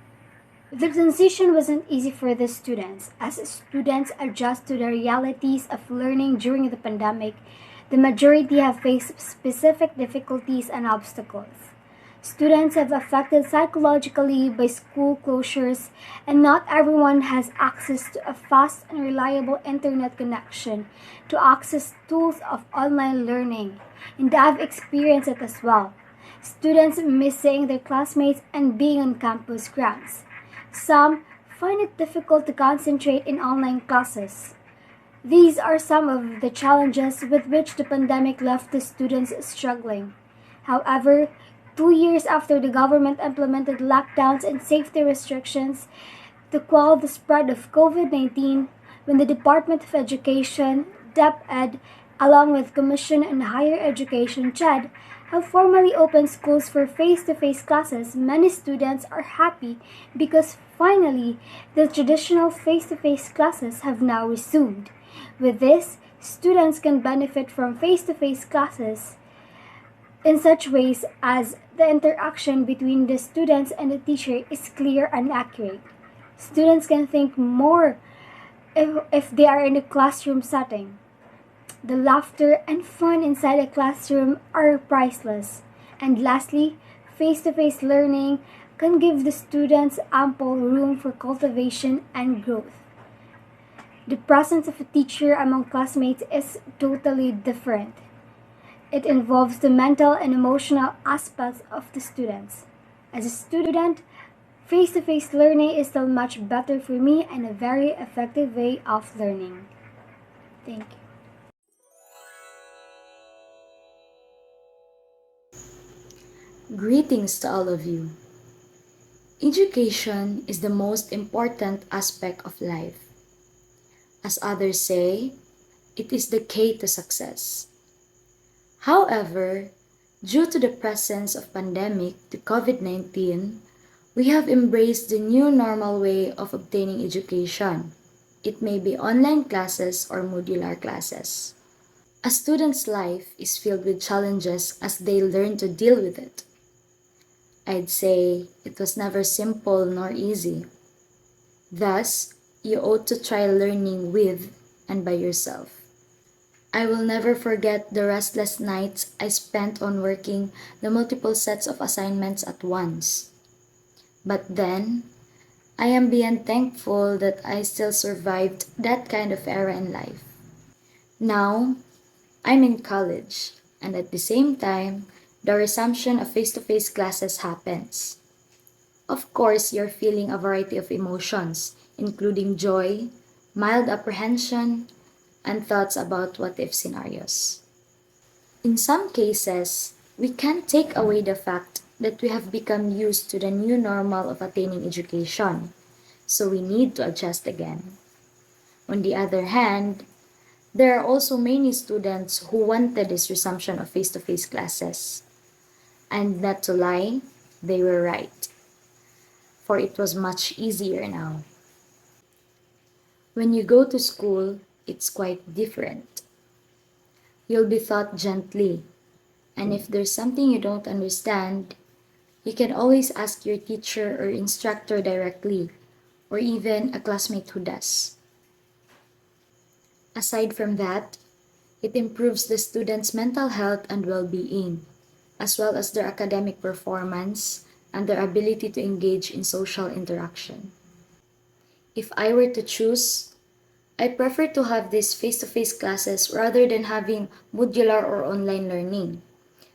The transition wasn't easy for the students, as students adjust to the realities of learning during the pandemic. The majority have faced specific difficulties and obstacles. Students have affected psychologically by school closures, and not everyone has access to a fast and reliable internet connection to access tools of online learning. And I've experienced it as well. Students missing their classmates and being on campus grounds. Some find it difficult to concentrate in online classes. These are some of the challenges with which the pandemic left the students struggling. However, 2 years after the government implemented lockdowns and safety restrictions to quell the spread of COVID-19, when the Department of Education, DepEd, along with Commission on Higher Education, CHED, have formally opened schools for face-to-face classes, many students are happy because finally the traditional face-to-face classes have now resumed. With this, students can benefit from face-to-face classes in such ways as the interaction between the students and the teacher is clear and accurate. Students can think more if they are in a classroom setting. The laughter and fun inside a classroom are priceless. And lastly, face-to-face learning can give the students ample room for cultivation and growth. The presence of a teacher among classmates is totally different. It involves the mental and emotional aspects of the students. As a student, face-to-face learning is still much better for me and a very effective way of learning. Thank you. Greetings to all of you. Education is the most important aspect of life. As others say, it is the key to success. However, due to the presence of pandemic to COVID-19, we have embraced the new normal way of obtaining education. It may be online classes or modular classes. A student's life is filled with challenges as they learn to deal with it. I'd say it was never simple nor easy. Thus, you ought to try learning with and by yourself. I will never forget the restless nights I spent on working the multiple sets of assignments at once. But then, I am beyond thankful that I still survived that kind of era in life. Now, I'm in college, and at the same time, the resumption of face-to-face classes happens. Of course, you're feeling a variety of emotions, including joy, mild apprehension, and thoughts about what-if scenarios. In some cases, we can't take away the fact that we have become used to the new normal of attaining education, so we need to adjust again. On the other hand, there are also many students who wanted this resumption of face-to-face classes. And not to lie, they were right, for it was much easier now. When you go to school, it's quite different. You'll be taught gently, and if there's something you don't understand, you can always ask your teacher or instructor directly, or even a classmate who does. Aside from that, it improves the students' mental health and well-being, as well as their academic performance and their ability to engage in social interaction. If I were to choose, I prefer to have these face-to-face classes rather than having modular or online learning.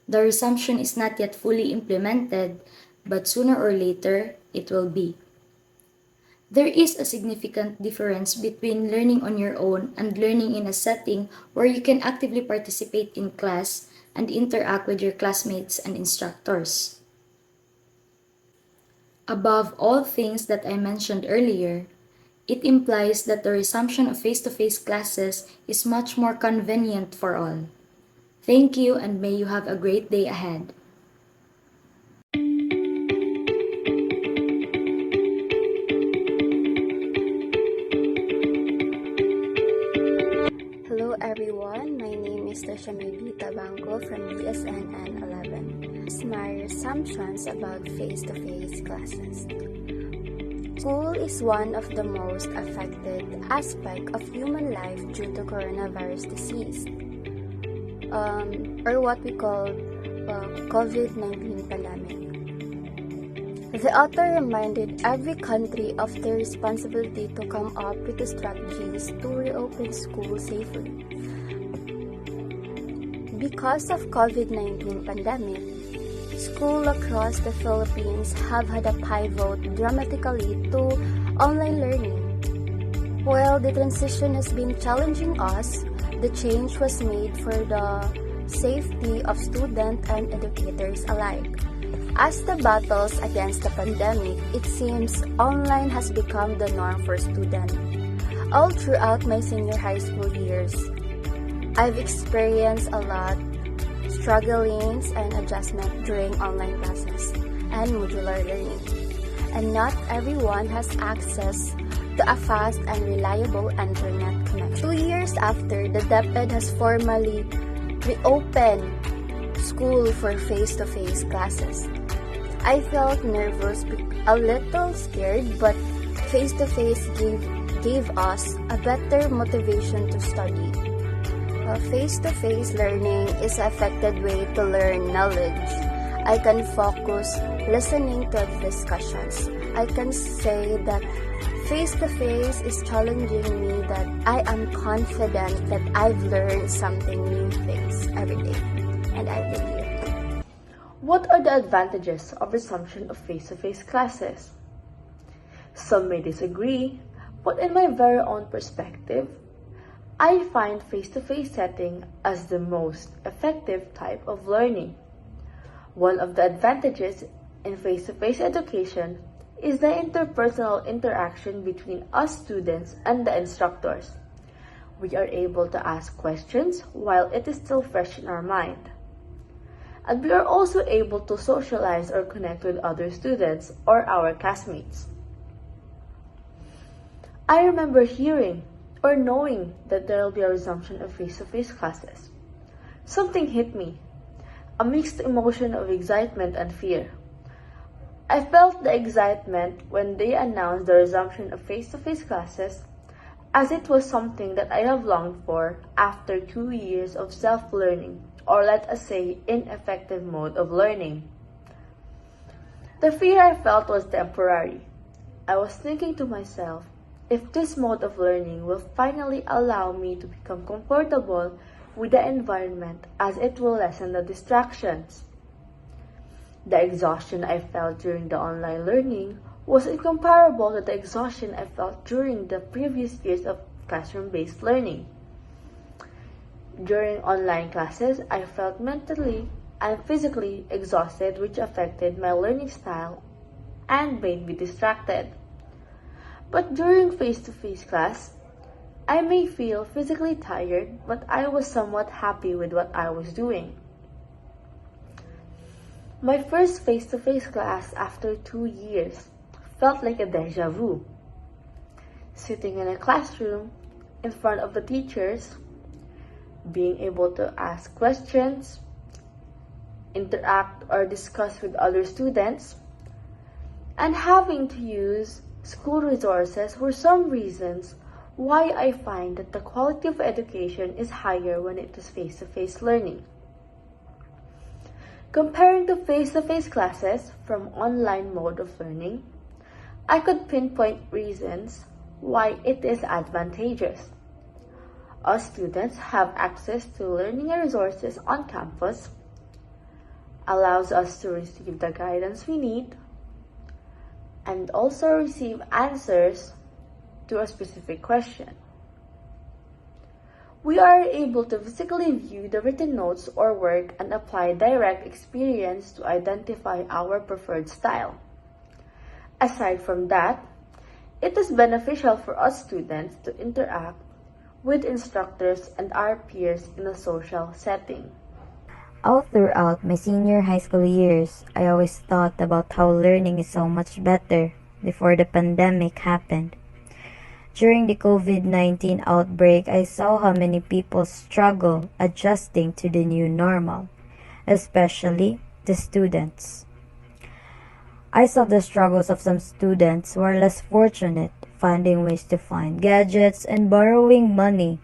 The resumption is not yet fully implemented, but sooner or later, it will be. There is a significant difference between learning on your own and learning in a setting where you can actively participate in class and interact with your classmates and instructors. Above all things that I mentioned earlier, it implies that the resumption of face-to-face classes is much more convenient for all. Thank you, and may you have a great day ahead. Hello everyone, my name is Tashamibita Bangko from BSN N11. Here's my assumptions about face-to-face classes. School is one of the most affected aspects of human life due to coronavirus disease, or what we call COVID-19 pandemic. The author reminded every country of their responsibility to come up with the strategies to reopen schools safely. Because of COVID-19 pandemic, schools across the Philippines have had a pivot dramatically to online learning. While the transition has been challenging us, the change was made for the safety of students and educators alike. As the battles against the pandemic, it seems online has become the norm for students. All throughout my senior high school years, I've experienced a lot strugglings and adjustment during online classes and modular learning. And not everyone has access to a fast and reliable internet connection. 2 years after, the DepEd has formally reopened school for face-to-face classes. I felt nervous, a little scared, but face-to-face gave us a better motivation to study. Face-to-face learning is an effective way to learn knowledge. I can focus listening to the discussions. I can say that face-to-face is challenging me, that I am confident that I've learned something new things every day, and I've been here. What are the advantages of resumption of face-to-face classes? Some may disagree, but in my very own perspective, I find face-to-face setting as the most effective type of learning. One of the advantages in face-to-face education is the interpersonal interaction between us students and the instructors. We are able to ask questions while it is still fresh in our mind. And we are also able to socialize or connect with other students or our classmates. I remember hearing or knowing that there will be a resumption of face-to-face classes. Something hit me, a mixed emotion of excitement and fear. I felt the excitement when they announced the resumption of face-to-face classes, as it was something that I have longed for after 2 years of self-learning, or let us say ineffective mode of learning. The fear I felt was temporary. I was thinking to myself, if this mode of learning will finally allow me to become comfortable with the environment, as it will lessen the distractions. The exhaustion I felt during the online learning was incomparable to the exhaustion I felt during the previous years of classroom-based learning. During online classes, I felt mentally and physically exhausted, which affected my learning style and made me distracted. But during face-to-face class, I may feel physically tired, but I was somewhat happy with what I was doing. My first face-to-face class after 2 years felt like a déjà vu. Sitting in a classroom in front of the teachers, being able to ask questions, interact or discuss with other students, and having to use school resources were some reasons why I find that the quality of education is higher when it is face-to-face learning. Comparing to face-to-face classes from online mode of learning, I could pinpoint reasons why it is advantageous. Us students have access to learning resources on campus, allows us to receive the guidance we need, and also receive answers to a specific question. We are able to physically view the written notes or work and apply direct experience to identify our preferred style. Aside from that, it is beneficial for us students to interact with instructors and our peers in a social setting. All throughout my senior high school years, I always thought about how learning is so much better before the pandemic happened. During the COVID-19 outbreak, I saw how many people struggle adjusting to the new normal, especially the students. I saw the struggles of some students who are less fortunate, finding ways to find gadgets and borrowing money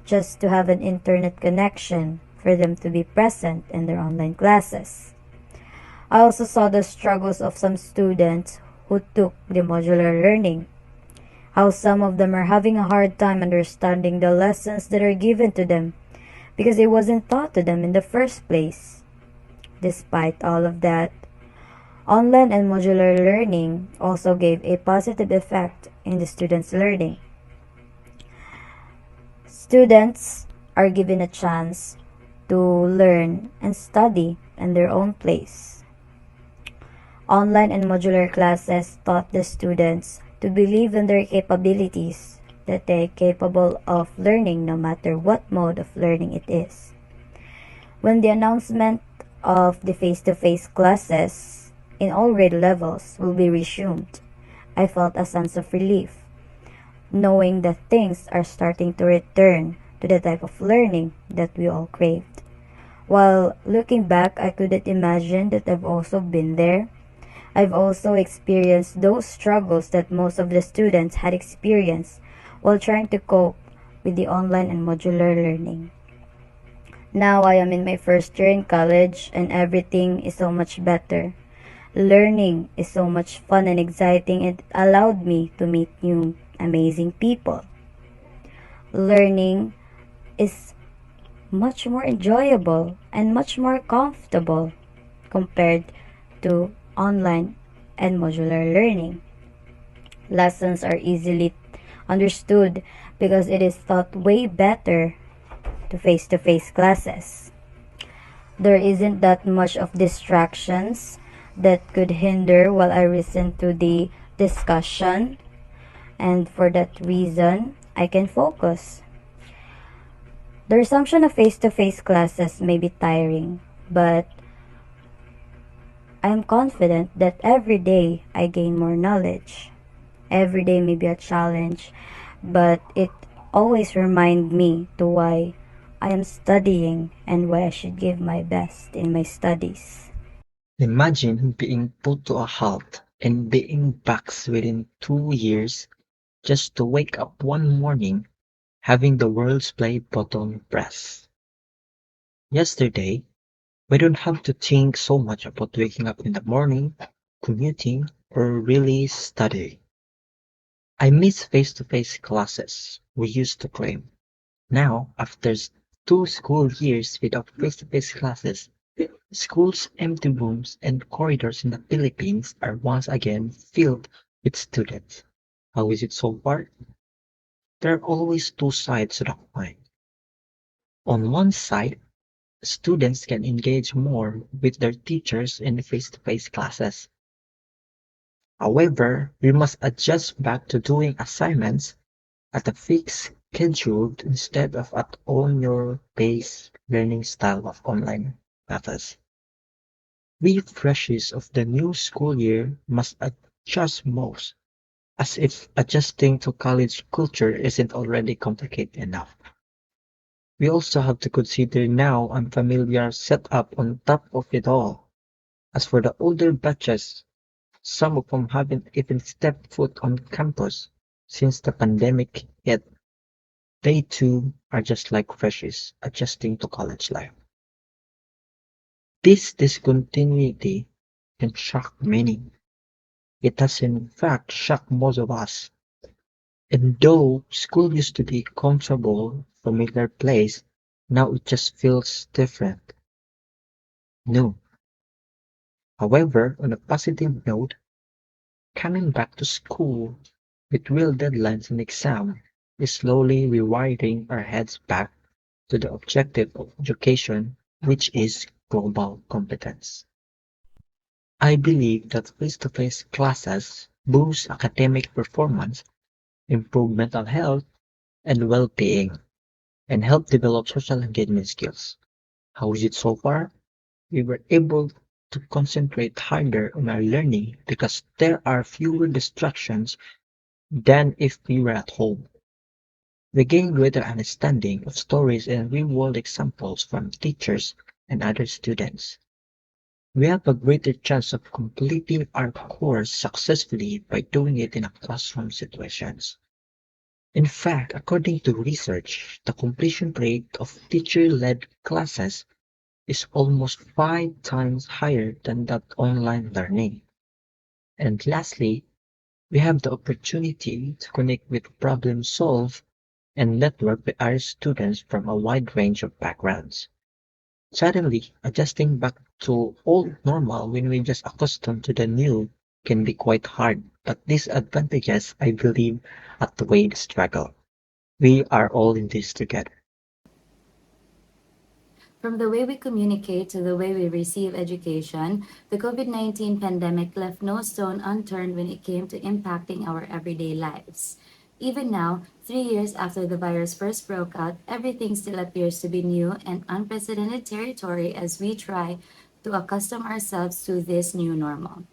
just to have an internet connection for them to be present in their online classes. I also saw the struggles of some students who took the modular learning, how some of them are having a hard time understanding the lessons that are given to them because it wasn't taught to them in the first place. Despite all of that, online and modular learning also gave a positive effect in the students' learning. Students are given a chance to learn and study in their own place. Online and modular classes taught the students to believe in their capabilities, that they are capable of learning no matter what mode of learning it is. When the announcement of the face-to-face classes in all grade levels will be resumed, I felt a sense of relief, knowing that things are starting to return to the type of learning that we all craved. While looking back, I couldn't imagine that I've also been there. I've also experienced those struggles that most of the students had experienced while trying to cope with the online and modular learning. Now I am in my first year in college and everything is so much better. Learning is so much fun and exciting. It allowed me to meet new amazing people. Learning is much more enjoyable and much more comfortable compared to online and modular learning. Lessons are easily understood because it is taught way better to face-to-face classes. There isn't that much of distractions that could hinder while I listen to the discussion, and for that reason, I can focus. The resumption of face-to-face classes may be tiring, but I am confident that every day I gain more knowledge. Every day may be a challenge, but it always reminds me to why I am studying and why I should give my best in my studies. Imagine being put to a halt and being boxed within 2 years just to wake up one morning having the world's play button pressed. Yesterday, we don't have to think so much about waking up in the morning, commuting, or really studying. I miss face-to-face classes we used to claim. Now, after 2 school years without face-to-face classes, schools' empty rooms and corridors in the Philippines are once again filled with students. How is it so far? There are always two sides to the coin. On one side, students can engage more with their teachers in face-to-face classes. However, we must adjust back to doing assignments at a fixed schedule instead of at on-your-pace learning style of online classes. We freshies of the new school year must adjust most, as if adjusting to college culture isn't already complicated enough. We also have to consider now unfamiliar setup on top of it all. As for the older batches, some of them haven't even stepped foot on campus since the pandemic hit. They too are just like freshies adjusting to college life. This discontinuity can shock many. It has in fact shocked most of us. And though school used to be a comfortable, familiar place, now it just feels different. New. However, on a positive note, coming back to school with real deadlines and exam is slowly rewiring our heads back to the objective of education, which is global competence. I believe that face-to-face classes boost academic performance, improve mental health and well-being, and help develop social engagement skills. How is it so far? We were able to concentrate harder on our learning because there are fewer distractions than if we were at home. We gain greater understanding of stories and real-world examples from teachers and other students. We have a greater chance of completing our course successfully by doing it in a classroom situations. In fact, according to research, the completion rate of teacher-led classes is almost 5 times higher than that online learning. And lastly, we have the opportunity to connect with problem solve and network with our students from a wide range of backgrounds. Suddenly, adjusting back to old normal when we're just accustomed to the new can be quite hard, but these advantages, I believe, outweigh the struggle. We are all in this together. From the way we communicate to the way we receive education, the COVID-19 pandemic left no stone unturned when it came to impacting our everyday lives. Even now, 3 years after the virus first broke out, everything still appears to be new and unprecedented territory as we try to accustom ourselves to this new normal.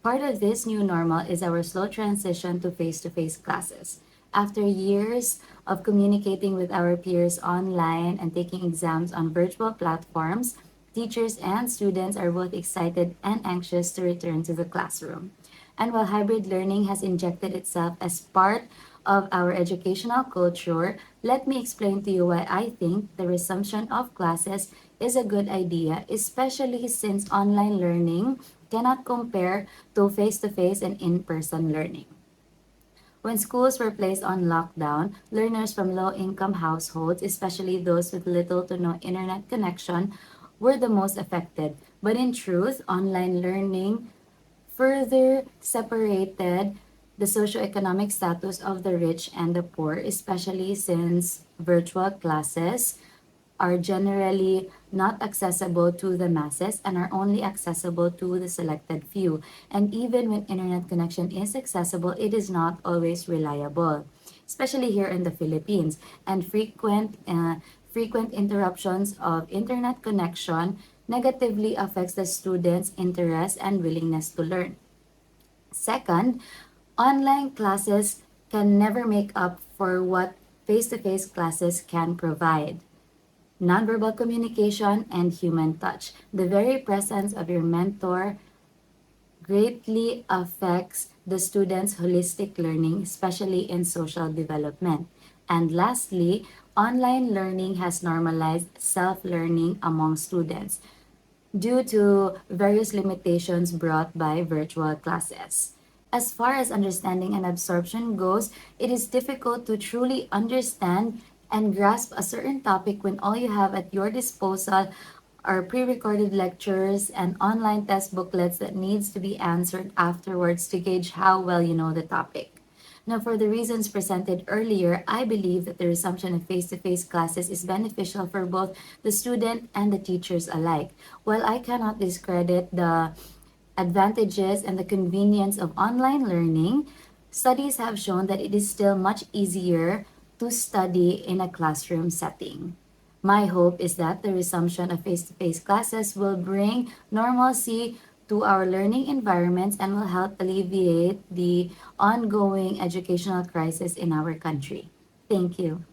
Part of this new normal is our slow transition to face classes. After years of communicating with our peers online and taking exams on virtual platforms, teachers and students are both excited and anxious to return to the classroom. And while hybrid learning has injected itself as part of our educational culture, let me explain to you why I think the resumption of classes is a good idea, especially since online learning cannot compare to face and in person learning. When schools were placed on lockdown, learners from low income households, especially those with little to no internet connection, were the most affected. But in truth, online learning further separated the socioeconomic status of the rich and the poor, especially since virtual classes are generally not accessible to the masses and are only accessible to the selected few. And even when internet connection is accessible, it is not always reliable, especially here in the Philippines. And frequent interruptions of internet connection negatively affects the students' interest and willingness to learn. Second, online classes can never make up for what face-to-face classes can provide: nonverbal communication and human touch. The very presence of your mentor greatly affects the student's holistic learning, especially in social development. And lastly, online learning has normalized self-learning among students due to various limitations brought by virtual classes. As far as understanding and absorption goes, it is difficult to truly understand and grasp a certain topic when all you have at your disposal are pre-recorded lectures and online test booklets that needs to be answered afterwards to gauge how well you know the topic. Now, for the reasons presented earlier, I believe that the resumption of face-to-face classes is beneficial for both the student and the teachers alike. While I cannot discredit the advantages and the convenience of online learning, studies have shown that it is still much easier to study in a classroom setting. My hope is that the resumption of face-to-face classes will bring normalcy to our learning environments and will help alleviate the ongoing educational crisis in our country. Thank you.